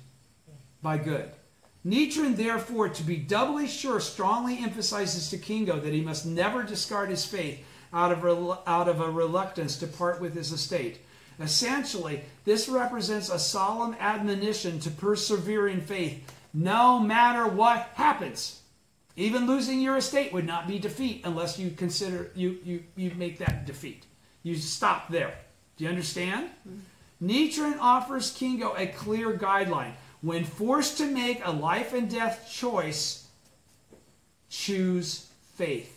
by good. Nichiren, therefore, to be doubly sure, strongly emphasizes to Kingo that he must never discard his faith out of a reluctance to part with his estate. Essentially, this represents a solemn admonition to persevere in faith, no matter what happens. Even losing your estate would not be defeat unless you consider you make that defeat. You stop there. Do you understand? Nichiren offers Kingo a clear guideline. When forced to make a life and death choice, choose faith.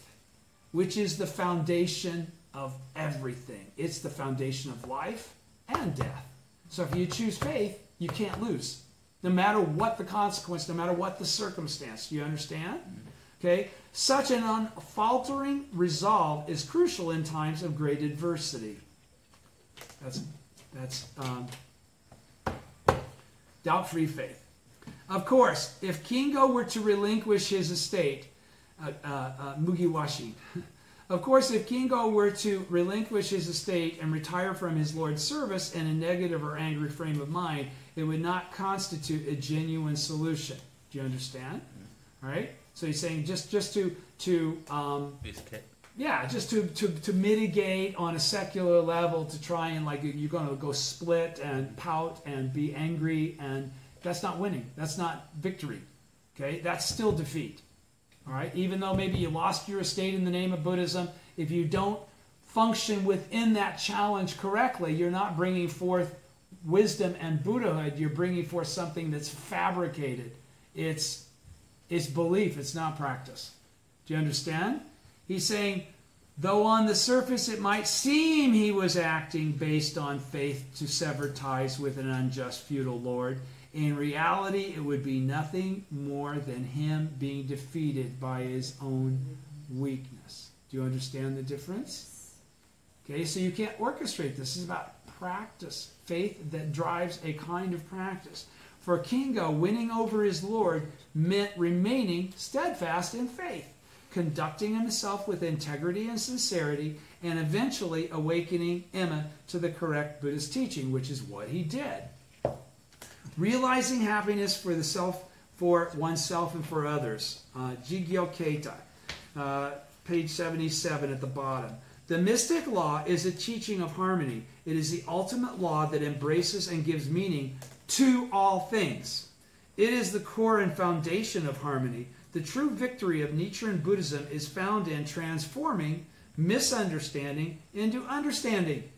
which is the foundation of everything. It's the foundation of life and death. So if you choose faith, you can't lose. No matter what the consequence, no matter what the circumstance. Do you understand? Okay? Such an unfaltering resolve is crucial in times of great adversity. That's doubt-free faith. Of course, if Kingo were to relinquish his estate, Mugiwashi. Of course, if Kingo were to relinquish his estate and retire from his Lord's service in a negative or angry frame of mind, it would not constitute a genuine solution. Do you understand? All right. So he's saying just to mitigate on a secular level, to try and, like, you're going to go split and pout and be angry, and that's not winning. That's not victory. Okay, that's still defeat. All right, even though maybe you lost your estate in the name of Buddhism, if you don't function within that challenge correctly, you're not bringing forth wisdom and Buddhahood. You're bringing forth something that's fabricated. It's belief. It's not practice. Do you understand? He's saying, though on the surface it might seem he was acting based on faith to sever ties with an unjust feudal lord, in reality it would be nothing more than him being defeated by his own weakness. Do you understand the difference? Okay, so you can't orchestrate this. This is about practice. Faith that drives a kind of practice. For Kingo, winning over his Lord meant remaining steadfast in faith, conducting himself with integrity and sincerity, and eventually awakening Emma to the correct Buddhist teaching, which is what he did. Realizing happiness for oneself and for others. Jigyo Keita, page 77 at the bottom. The mystic law is a teaching of harmony. It is the ultimate law that embraces and gives meaning to all things. It is the core and foundation of harmony. The true victory of Nichiren Buddhism is found in transforming misunderstanding into understanding,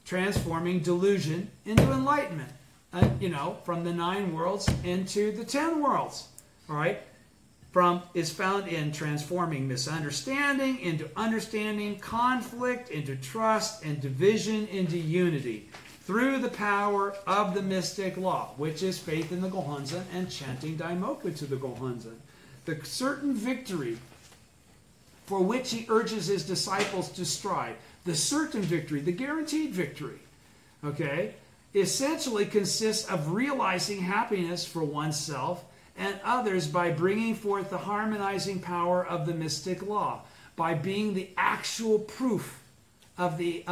transforming delusion into enlightenment. From the 9 worlds into the 10 worlds. All right? Is found in transforming misunderstanding into understanding, conflict into trust, and division into unity, through the power of the mystic law, which is faith in the Gohonzon and chanting Daimoku to the Gohonzon. The certain victory for which he urges his disciples to strive, the certain victory, the guaranteed victory, okay, essentially consists of realizing happiness for oneself and others by bringing forth the harmonizing power of the mystic law, by being the actual proof of the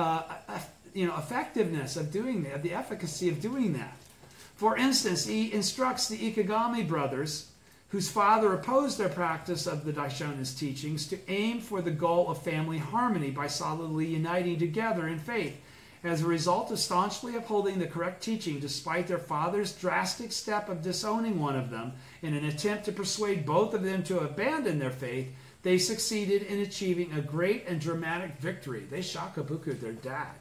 effectiveness of doing that, the efficacy of doing that. For instance, he instructs the Ikegami brothers, whose father opposed their practice of the Daishonin's teachings, to aim for the goal of family harmony by solidly uniting together in faith. As a result of staunchly upholding the correct teaching, despite their father's drastic step of disowning one of them in an attempt to persuade both of them to abandon their faith, they succeeded in achieving a great and dramatic victory. They shakabuku their dad.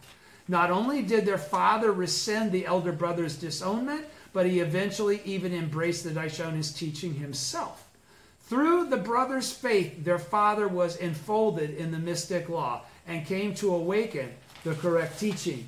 Not only did their father rescind the elder brother's disownment, but he eventually even embraced the Daishonin's teaching himself. Through the brothers' faith, their father was enfolded in the mystic law and came to awaken the correct teaching.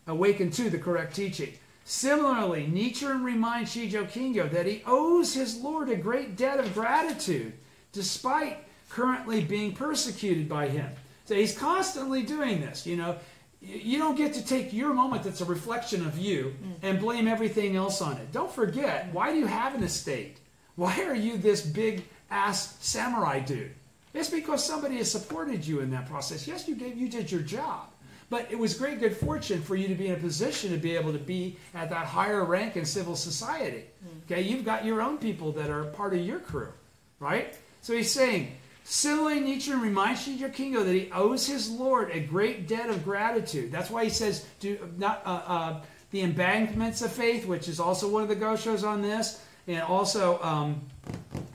Awaken to the correct teaching. Similarly, Nichiren reminds Shijo Kingo that he owes his Lord a great debt of gratitude, despite currently being persecuted by him. So he's constantly doing this. You don't get to take your moment that's a reflection of you and blame everything else on it. Don't forget, why do you have an estate? Why are you this big-ass samurai dude? It's because somebody has supported you in that process. Yes, you did your job. But it was great good fortune for you to be in a position to be able to be at that higher rank in civil society. Okay, you've got your own people that are part of your crew, right? So he's saying, similarly, Nichiren reminds Shijo Kingo that he owes his Lord a great debt of gratitude. That's why he says, the embankments of faith, which is also one of the Goshos on this, and also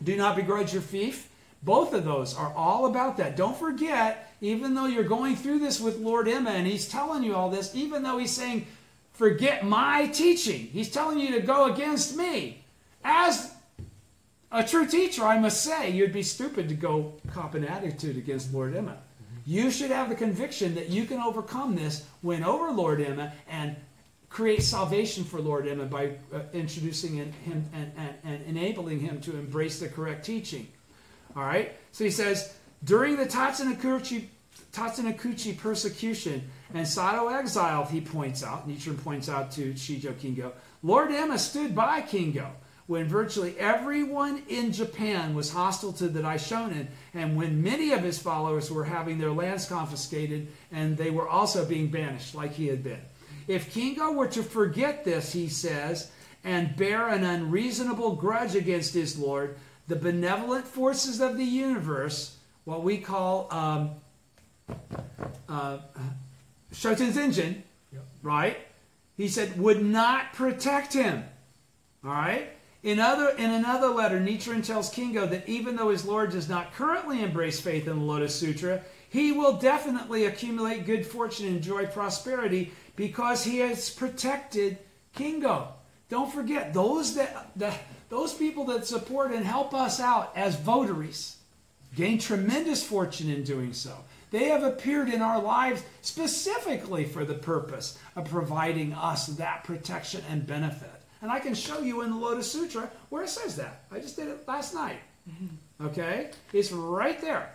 do not begrudge your fief. Both of those are all about that. Don't forget, even though you're going through this with Lord Emma and he's telling you all this, even though he's saying, forget my teaching, he's telling you to go against me. As A true teacher, I must say, you'd be stupid to go cop an attitude against Lord Emma. You should have the conviction that you can overcome this, win over Lord Emma, and create salvation for Lord Emma by introducing him and enabling him to embrace the correct teaching. All right? So he says, during the Tatsanakuchi persecution and Sato exile, he points out, Nichiren points out to Shijo Kingo, Lord Emma stood by Kingo when virtually everyone in Japan was hostile to the Daishonin, and when many of his followers were having their lands confiscated, and they were also being banished like he had been. If Kingo were to forget this, he says, and bear an unreasonable grudge against his lord, the benevolent forces of the universe, what we call Shotenzenjin, right? He said, would not protect him. All right? In another letter, Nichiren tells Kingo that even though his lord does not currently embrace faith in the Lotus Sutra, he will definitely accumulate good fortune and enjoy prosperity because he has protected Kingo. Don't forget, those people that support and help us out as votaries gain tremendous fortune in doing so. They have appeared in our lives specifically for the purpose of providing us that protection and benefit. And I can show you in the Lotus Sutra where it says that. I just did it last night. Okay? It's right there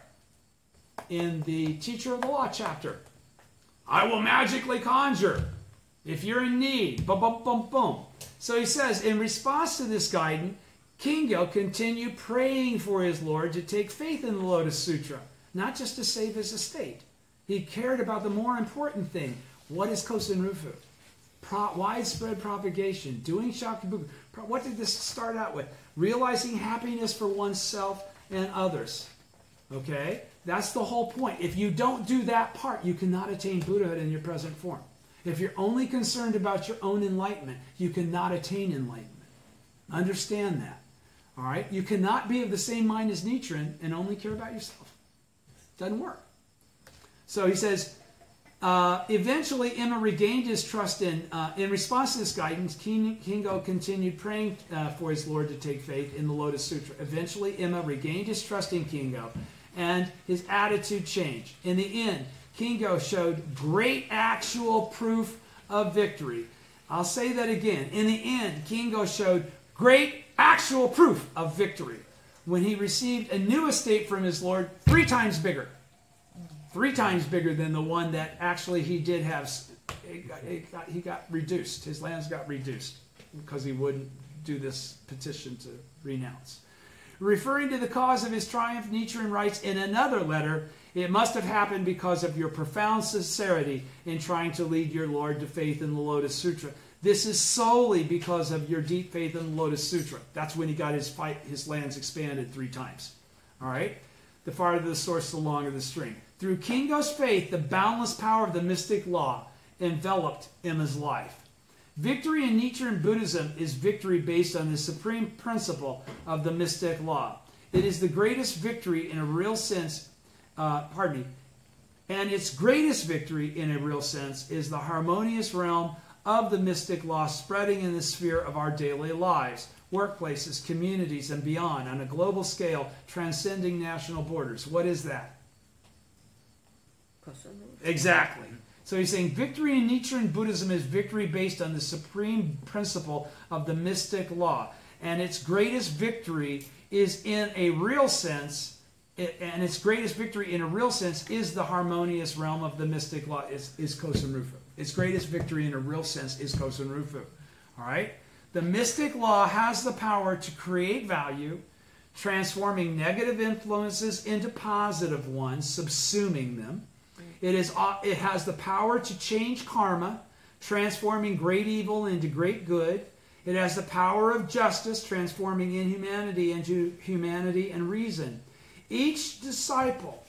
in the Teacher of the Law chapter. I will magically conjure if you're in need. Boom, boom, boom, boom. So he says, in response to this guidance, Kingo continued praying for his Lord to take faith in the Lotus Sutra, not just to save his estate. He cared about the more important thing. What is Kosen Rufu? Widespread propagation, doing shakubuku. What did this start out with? Realizing happiness for oneself and others. Okay? That's the whole point. If you don't do that part, you cannot attain Buddhahood in your present form. If you're only concerned about your own enlightenment, you cannot attain enlightenment. Understand that. All right? You cannot be of the same mind as Nichiren and only care about yourself. Doesn't work. So he says, eventually Emma regained his trust in response to this guidance, Kingo continued praying for his Lord to take faith in the Lotus Sutra. Eventually Emma regained his trust in Kingo, and his attitude changed. In the end, Kingo showed great actual proof of victory. I'll say that again. In the end, Kingo showed great actual proof of victory when he received a new estate from his Lord 3 times bigger. 3 times bigger than the one that actually he did have. He got reduced. His lands got reduced because he wouldn't do this petition to renounce. Referring to the cause of his triumph, Nichiren writes in another letter, it must have happened because of your profound sincerity in trying to lead your Lord to faith in the Lotus Sutra. This is solely because of your deep faith in the Lotus Sutra. That's when he got his lands expanded 3 times. All right? The farther the source, the longer the string. Through Kingo's faith, the boundless power of the mystic law enveloped Emma's life. Victory in Nichiren Buddhism is victory based on the supreme principle of the mystic law. It is the greatest victory in a real sense, and its greatest victory in a real sense is the harmonious realm of the mystic law spreading in the sphere of our daily lives, workplaces, communities, and beyond, on a global scale, transcending national borders. What is that? Exactly. So he's saying victory in Nichiren Buddhism is victory based on the supreme principle of the mystic law. And its greatest victory is in a real sense, and its greatest victory in a real sense is the harmonious realm of the mystic law, is Kosen Rufu. Its greatest victory in a real sense is Kosen Rufu. All right? The mystic law has the power to create value, transforming negative influences into positive ones, subsuming them. It has the power to change karma, transforming great evil into great good. It has the power of justice, transforming inhumanity into humanity and reason. Each disciple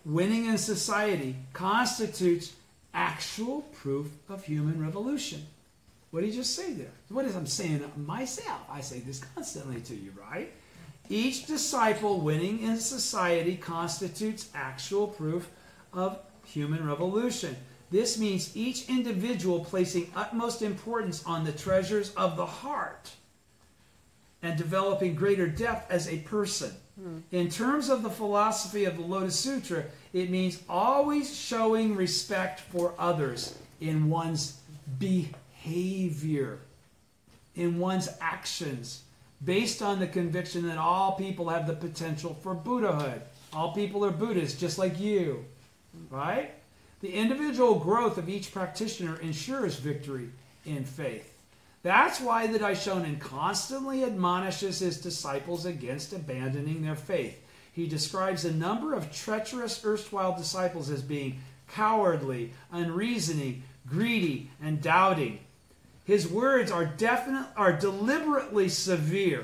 winning in society constitutes actual proof of human revolution. What did he just say there? What is I'm saying myself? I say this constantly to you, right? Each disciple winning in society constitutes actual proof of human revolution. This means each individual placing utmost importance on the treasures of the heart and developing greater depth as a person. In terms of the philosophy of the Lotus Sutra, it means always showing respect for others in one's behavior, in one's actions, based on the conviction that all people have the potential for Buddhahood. All people are Buddhists, just like you, right? The individual growth of each practitioner ensures victory in faith. That's why the Daishonin constantly admonishes his disciples against abandoning their faith. He describes a number of treacherous erstwhile disciples as being cowardly, unreasoning, greedy, and doubting. His words are deliberately severe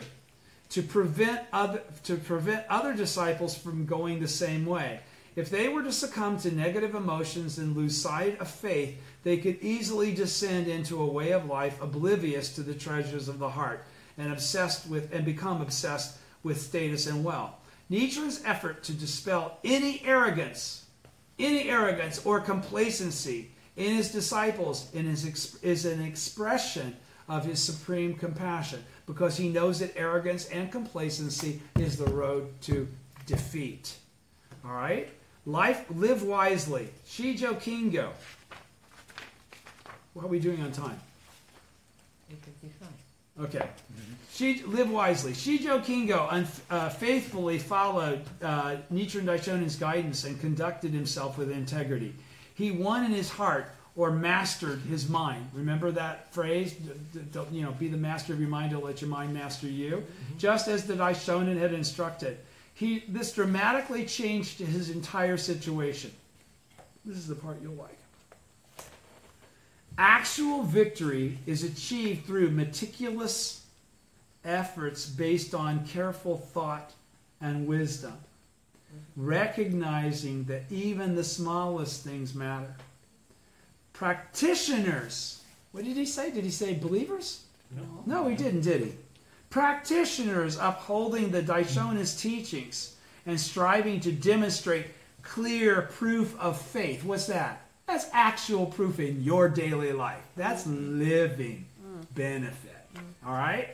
to prevent other disciples from going the same way. If they were to succumb to negative emotions and lose sight of faith, they could easily descend into a way of life oblivious to the treasures of the heart and become obsessed with status and wealth. Nietzsche's effort to dispel any arrogance or complacency in his disciples is an expression of his supreme compassion, because he knows that arrogance and complacency is the road to defeat. All right? Live wisely. Shijo Kingo. How are we doing on time? Okay. Live wisely. Shijo Kingo faithfully followed Nichiren Daishonin's guidance and conducted himself with integrity. He won in his heart, or mastered his mind. Remember that phrase? Be the master of your mind, don't let your mind master you. Just as the Daishonin had instructed. This dramatically changed his entire situation. This is the part you'll like. Actual victory is achieved through meticulous efforts based on careful thought and wisdom, recognizing that even the smallest things matter. Practitioners, what did he say? Did he say believers? No, he didn't, did he? Practitioners upholding the Daishonin's teachings and striving to demonstrate clear proof of faith. What's that? That's actual proof in your daily life. That's living benefit. All right?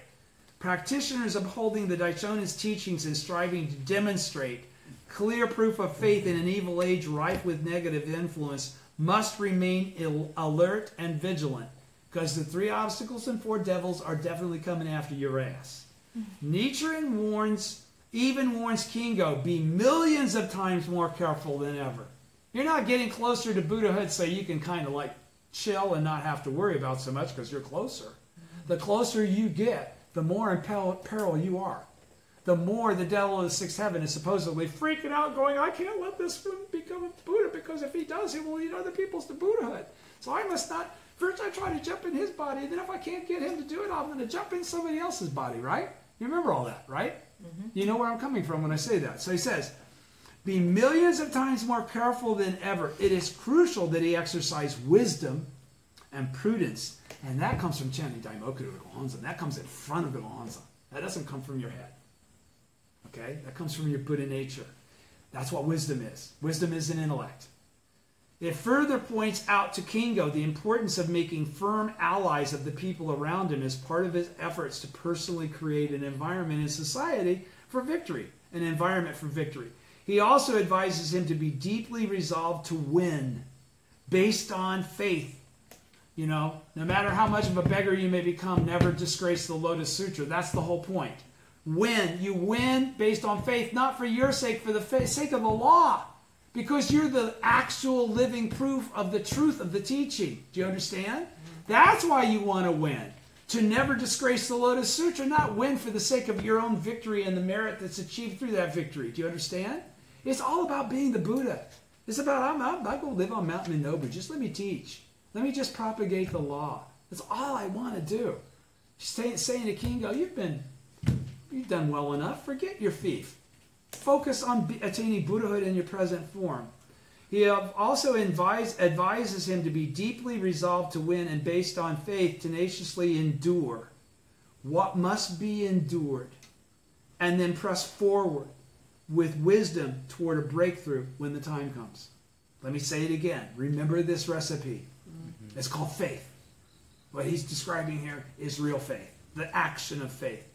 Practitioners upholding the Daishonin's teachings and striving to demonstrate clear proof of faith in an evil age rife with negative influence must remain alert and vigilant, because the 3 obstacles and 4 devils are definitely coming after your ass. Nichiren warns Kingo, be millions of times more careful than ever. You're not getting closer to Buddhahood so you can kind of like chill and not have to worry about so much because you're closer. The closer you get, the more in peril you are. The more the devil of the 6th heaven is supposedly freaking out, going, I can't let this become a Buddha, because if he does, he will lead other peoples to Buddhahood. So I must not. First I try to jump in his body, and then if I can't get him to do it, I'm going to jump in somebody else's body, right? You remember all that, right? You know where I'm coming from when I say that. So he says, be millions of times more careful than ever. It is crucial that he exercise wisdom and prudence. And that comes from chanting Daimoku to Gohonzon. That comes in front of the Gohonzon. That doesn't come from your head. Okay? That comes from your Buddha nature. That's what wisdom is. Wisdom is an intellect. It further points out to Kingo the importance of making firm allies of the people around him as part of his efforts to personally create an environment in society for victory. An environment for victory. He also advises him to be deeply resolved to win based on faith. You know, no matter how much of a beggar you may become, never disgrace the Lotus Sutra. That's the whole point. Win. You win based on faith, not for your sake, for the sake of the law. Because you're the actual living proof of the truth of the teaching. Do you understand? That's why you want to win. To never disgrace the Lotus Sutra, not win for the sake of your own victory and the merit that's achieved through that victory. Do you understand? It's all about being the Buddha. It's about, I'm going to live on Mount Minobu. Just let me teach. Let me just propagate the law. That's all I want to do. Saying to Kingo, you've done well enough. Forget your fief. Focus on attaining Buddhahood in your present form. He also advises him to be deeply resolved to win and based on faith, tenaciously endure what must be endured and then press forward with wisdom toward a breakthrough when the time comes. Let me say it again. Remember this recipe. It's called faith. What he's describing here is real faith, the action of faith.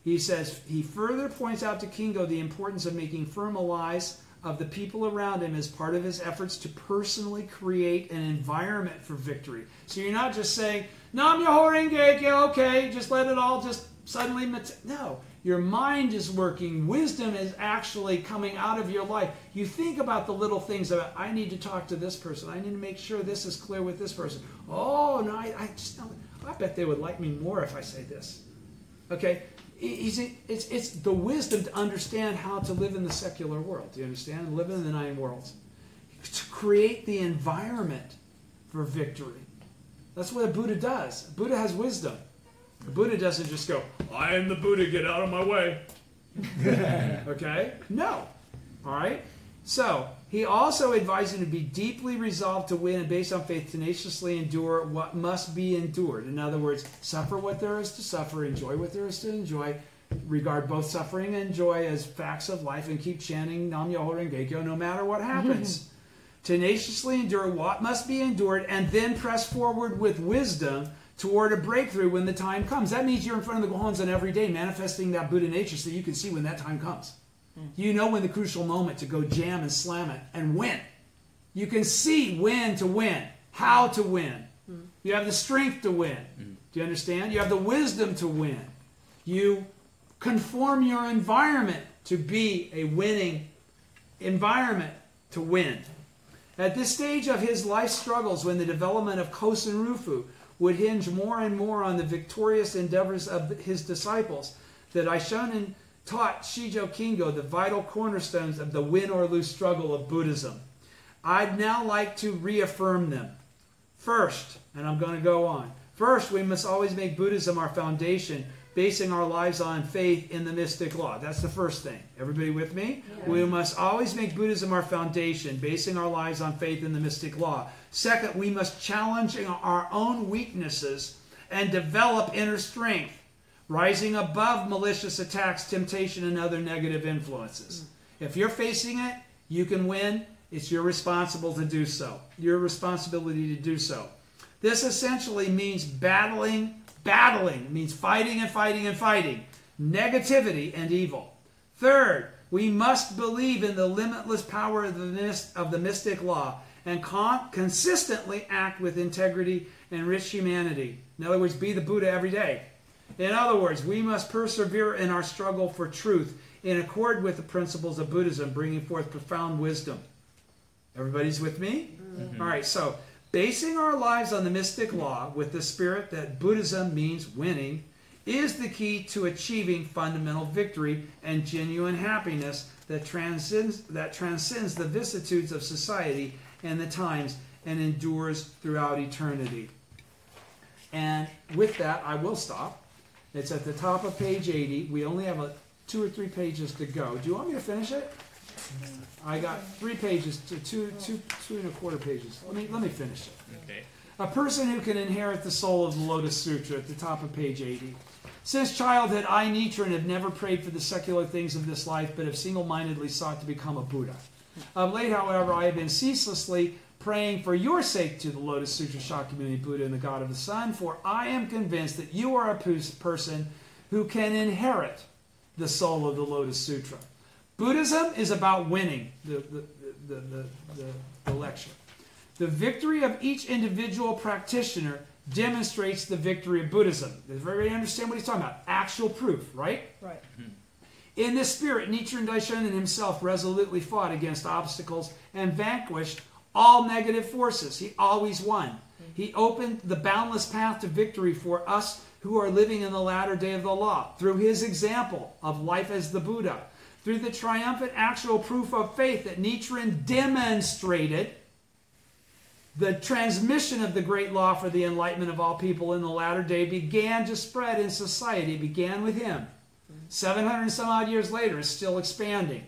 He says, he further points out to Kingo the importance of making firm allies of the people around him as part of his efforts to personally create an environment for victory. So you're not just saying, Nam Myoho Renge Kyo, okay, just let it all just suddenly... No, your mind is working. Wisdom is actually coming out of your life. You think about the little things about, I need to talk to this person. I need to make sure this is clear with this person. Oh, no, I bet they would like me more if I say this. Okay? It's the wisdom to understand how to live in the secular world. Do you understand? Live in the 9 worlds. To create the environment for victory. That's what a Buddha does. Buddha has wisdom. The Buddha doesn't just go, I am the Buddha, get out of my way. Okay? No. All right? So, he also advised him to be deeply resolved to win and based on faith tenaciously endure what must be endured. In other words, suffer what there is to suffer, enjoy what there is to enjoy, regard both suffering and joy as facts of life, and keep chanting Nam Myoho Renge Kyo no matter what happens. Tenaciously endure what must be endured and then press forward with wisdom toward a breakthrough when the time comes. That means you're in front of the Gohonzon every day manifesting that Buddha nature so you can see when that time comes. You know when the crucial moment to go jam and slam it and win. You can see when to win, how to win. You have the strength to win. Do you understand? You have the wisdom to win. You conform your environment to be a winning environment to win. At this stage of his life struggles, when the development of Kosen Rufu would hinge more and more on the victorious endeavors of his disciples, that Daishonin taught Shijo Kingo the vital cornerstones of the win or lose struggle of Buddhism. I'd now like to reaffirm them. First, and I'm going to go on. First, we must always make Buddhism our foundation, basing our lives on faith in the mystic law. That's the first thing. Everybody with me? Yeah. We must always make Buddhism our foundation, basing our lives on faith in the mystic law. Second, we must challenge our own weaknesses and develop inner strength, rising above malicious attacks, temptation, and other negative influences. If you're facing it, you can win. It's your responsibility to do so. Your responsibility to do so. This essentially means battling. Battling means fighting and fighting and fighting. Negativity and evil. Third, we must believe in the limitless power of the mystic law and consistently act with integrity and rich humanity. In other words, be the Buddha every day. In other words, we must persevere in our struggle for truth in accord with the principles of Buddhism, bringing forth profound wisdom. Everybody's with me? Mm-hmm. All right, so basing our lives on the mystic law with the spirit that Buddhism means winning is the key to achieving fundamental victory and genuine happiness that transcends the vicissitudes of society and the times and endures throughout eternity. And with that, I will stop. It's at the top of page 80. We only have 2 or 3 pages to go. Do you want me to finish it? I got 3 pages to 2 1/4 pages. Let me finish it. Okay. A person who can inherit the soul of the Lotus Sutra at the top of page 80. Since childhood, I, Nichiren, have never prayed for the secular things of this life, but have single-mindedly sought to become a Buddha. Of late, however, I have been ceaselessly praying for your sake to the Lotus Sutra Shakyamuni Buddha and the God of the Sun, for I am convinced that you are a person who can inherit the soul of the Lotus Sutra. Buddhism is about winning, the lecture. The victory of each individual practitioner demonstrates the victory of Buddhism. Does everybody understand what he's talking about? Actual proof, right? Right. In this spirit, Nichiren Daishonin himself resolutely fought against obstacles and vanquished all negative forces. He always won. He opened the boundless path to victory for us who are living in the latter day of the law through his example of life as the Buddha. Through the triumphant actual proof of faith that Nichiren demonstrated, the transmission of the great law for the enlightenment of all people in the latter day began to spread in society. It began with him. 700 and some odd years later, it's still expanding.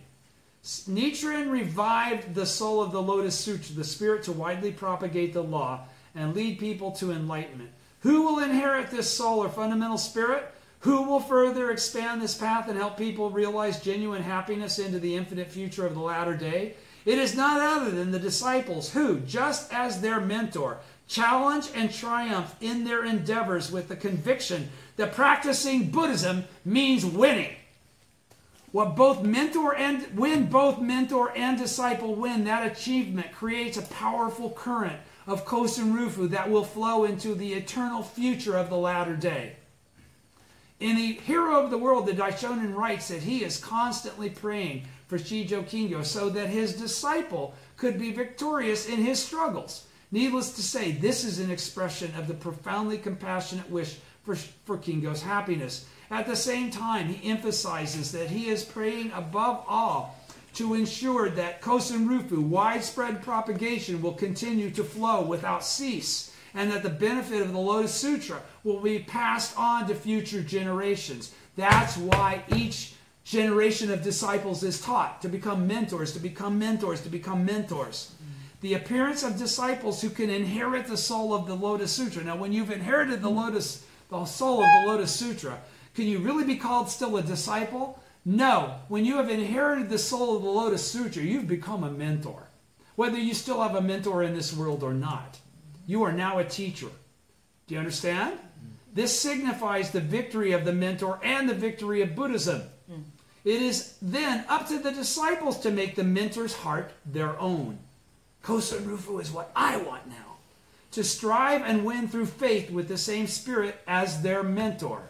Nichiren revived the soul of the Lotus Sutra, the spirit to widely propagate the law and lead people to enlightenment. Who will inherit this soul or fundamental spirit? Who will further expand this path and help people realize genuine happiness into the infinite future of the latter day? It is none other than the disciples who, just as their mentor, challenge and triumph in their endeavors with the conviction that practicing Buddhism means winning. When both mentor and disciple win, that achievement creates a powerful current of Kosen Rufu that will flow into the eternal future of the latter day. In the Hero of the World, the Daishonin writes that he is constantly praying for Shijo Kingo so that his disciple could be victorious in his struggles. Needless to say, this is an expression of the profoundly compassionate wish for Kingo's happiness. At the same time, he emphasizes that he is praying above all to ensure that Kosen Rufu widespread propagation will continue to flow without cease, and that the benefit of the Lotus Sutra will be passed on to future generations. That's why each generation of disciples is taught to become mentors, to become mentors, to become mentors. The appearance of disciples who can inherit the soul of the Lotus Sutra. Now, when you've inherited the soul of the Lotus Sutra, can you really be called still a disciple? No. When you have inherited the soul of the Lotus Sutra, you've become a mentor. Whether you still have a mentor in this world or not, you are now a teacher. Do you understand? This signifies the victory of the mentor and the victory of Buddhism. It is then up to the disciples to make the mentor's heart their own. Kosen Rufu is what I want now. To strive and win through faith with the same spirit as their mentor.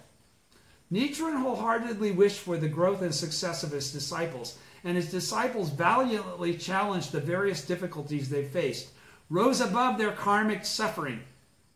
Nichiren wholeheartedly wished for the growth and success of his disciples, and his disciples valiantly challenged the various difficulties they faced, rose above their karmic suffering,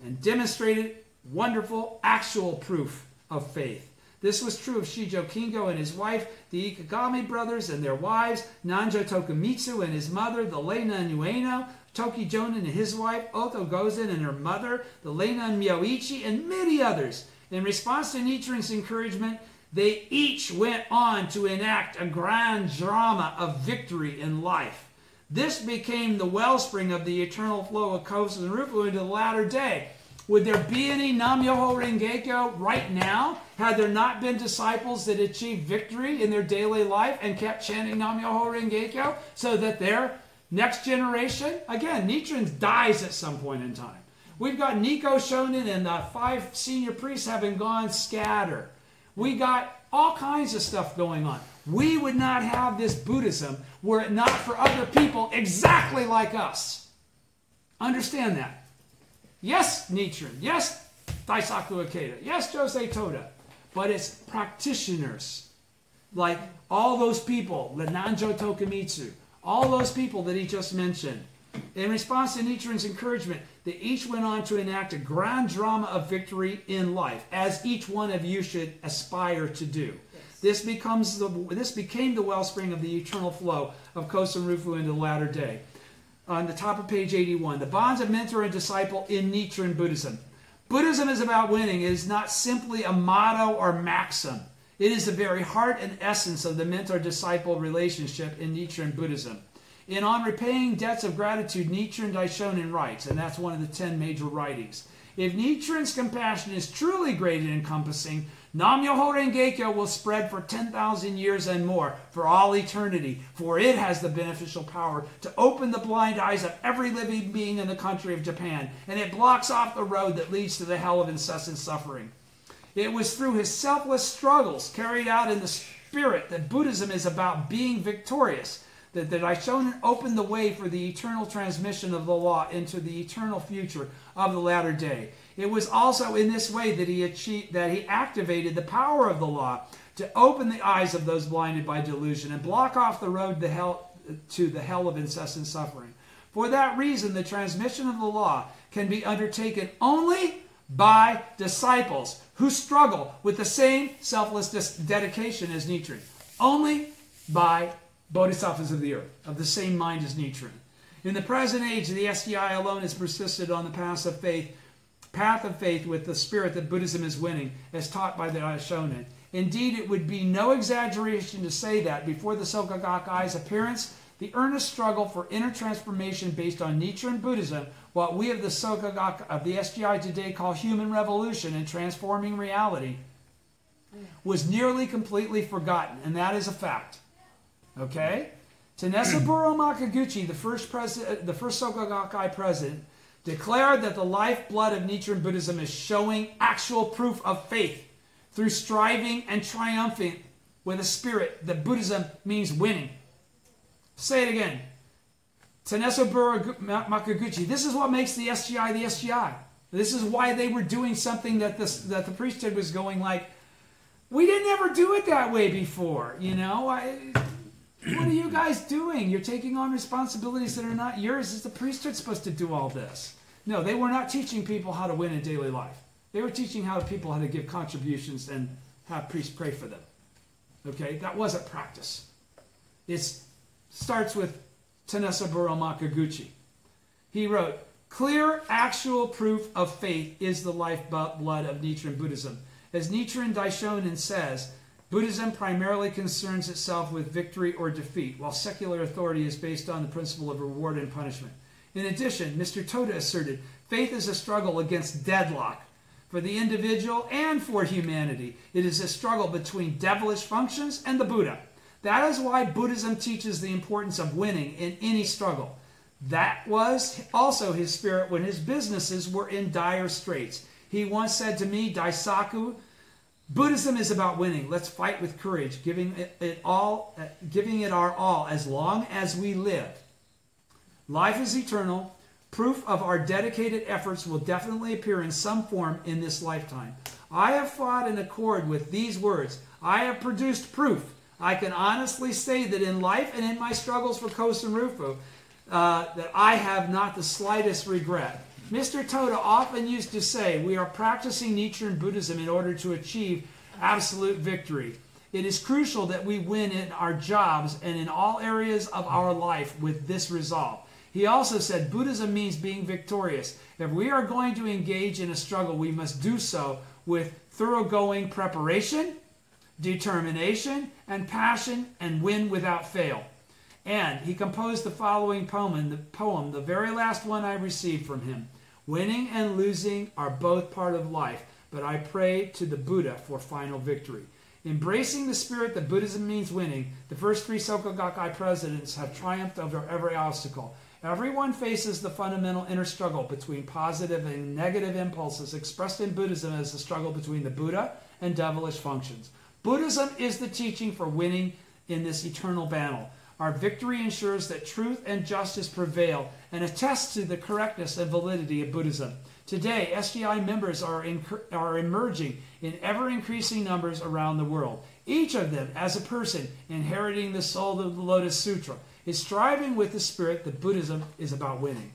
and demonstrated wonderful actual proof of faith. This was true of Shijo Kingo and his wife, the Ikegami brothers and their wives, Nanjo Tokumitsu and his mother, the lay nun Ueno, Toki Jonin and his wife, Oto Gozen and her mother, the lay nun Myoichi, and many others. In response to Nichiren's encouragement, they each went on to enact a grand drama of victory in life. This became the wellspring of the eternal flow of Kosen Rufu into the latter day. Would there be any Nam-myoho Renge-kyo right now had there not been disciples that achieved victory in their daily life and kept chanting Nam-myoho Renge-kyo so that their next generation, again, Nichiren dies at some point in time. We've got Nikko Shonin and the 5 senior priests having gone scatter. We got all kinds of stuff going on. We would not have this Buddhism were it not for other people exactly like us. Understand that. Yes, Nichiren. Yes, Daisaku Ikeda. Yes, Josei Toda. But it's practitioners like all those people, the Nanjo Tokumitsu, all those people that he just mentioned. In response to Nichiren's encouragement, they each went on to enact a grand drama of victory in life, as each one of you should aspire to do. Yes. This became the wellspring of the eternal flow of Kosen Rufu into the latter day. On the top of page 81, the bonds of mentor and disciple in Nichiren Buddhism. Buddhism is about winning. It is not simply a motto or maxim. It is the very heart and essence of the mentor-disciple relationship in Nichiren Buddhism. In On Repaying Debts of Gratitude, Nichiren Daishonin writes, and that's one of the 10 major writings, if Nichiren's compassion is truly great and encompassing, Nam-myoho Renge-kyo will spread for 10,000 years and more, for all eternity, for it has the beneficial power to open the blind eyes of every living being in the country of Japan, and it blocks off the road that leads to the hell of incessant suffering. It was through his selfless struggles carried out in the spirit that Buddhism is about being victorious, that Daishonin opened the way for the eternal transmission of the law into the eternal future of the latter day. It was also in this way that he activated the power of the law to open the eyes of those blinded by delusion and block off the road to the hell of incessant suffering. For that reason, the transmission of the law can be undertaken only by disciples who struggle with the same selfless dedication as Nichiren. Only by bodhisattvas of the earth, of the same mind as Nichiren. In the present age, the SDI alone has persisted on the path of faith with the spirit that Buddhism is winning, as taught by the Daishonin. Indeed, it would be no exaggeration to say that before the Soka Gakkai's appearance, the earnest struggle for inner transformation based on Nichiren Buddhism, what we of the Soka Gakkai of the SGI today call human revolution and transforming reality, was nearly completely forgotten, and that is a fact. Okay? Tanesaburo Makaguchi, the first Soka Gakkai president, declared that the lifeblood of Nichiren Buddhism is showing actual proof of faith through striving and triumphing with a spirit that Buddhism means winning. Say it again. Teneso Buro Makaguchi. This is what makes the SGI the SGI. This is why they were doing something that the priesthood was going like, we didn't ever do it that way before. You know, what are you guys doing? You're taking on responsibilities that are not yours. Is the priesthood supposed to do all this? No, they were not teaching people how to win in daily life. They were teaching people how to give contributions and have priests pray for them. Okay, that wasn't practice. It starts with Teneso Buro Makaguchi. He wrote, clear actual proof of faith is the lifeblood of Nichiren Buddhism. As Nichiren Daishonin says, Buddhism primarily concerns itself with victory or defeat, while secular authority is based on the principle of reward and punishment. In addition, Mr. Toda asserted, faith is a struggle against deadlock for the individual and for humanity. It is a struggle between devilish functions and the Buddha. That is why Buddhism teaches the importance of winning in any struggle. That was also his spirit when his businesses were in dire straits. He once said to me, Daisaku, Buddhism is about winning. Let's fight with courage, giving it our all as long as we live. Life is eternal. Proof of our dedicated efforts will definitely appear in some form in this lifetime. I have fought in accord with these words. I have produced proof. I can honestly say that in life and in my struggles for Kosen Rufu, that I have not the slightest regret. Mr. Toda often used to say, we are practicing Nichiren Buddhism in order to achieve absolute victory. It is crucial that we win in our jobs and in all areas of our life with this resolve. He also said, Buddhism means being victorious. If we are going to engage in a struggle, we must do so with thoroughgoing preparation, determination, and passion, and win without fail. And he composed the following poem, the very last one I received from him. Winning and losing are both part of life, but I pray to the Buddha for final victory. Embracing the spirit that Buddhism means winning, the first three Soka Gakkai presidents have triumphed over every obstacle. Everyone faces the fundamental inner struggle between positive and negative impulses expressed in Buddhism as the struggle between the Buddha and devilish functions. Buddhism is the teaching for winning in this eternal battle. Our victory ensures that truth and justice prevail and attests to the correctness and validity of Buddhism. Today, SGI members are emerging in ever-increasing numbers around the world. Each of them, as a person inheriting the soul of the Lotus Sutra, is striving with the spirit that Buddhism is about winning.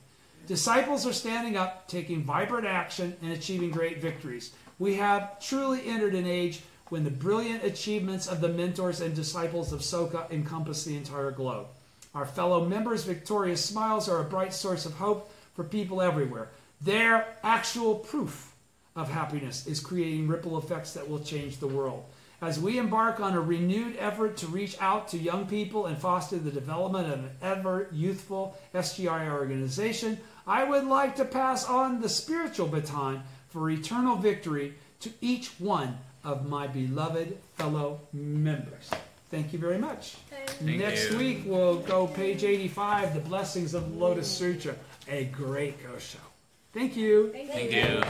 Disciples are standing up, taking vibrant action, and achieving great victories. We have truly entered an age when the brilliant achievements of the mentors and disciples of Soka encompass the entire globe. Our fellow members' victorious smiles are a bright source of hope for people everywhere. Their actual proof of happiness is creating ripple effects that will change the world. As we embark on a renewed effort to reach out to young people and foster the development of an ever-youthful SGI organization, I would like to pass on the spiritual baton for eternal victory to each one of my beloved fellow members. Thank you very much. Next week, we'll go page 85, The Blessings of the Lotus Sutra. A great go show. Thank you. Thank you.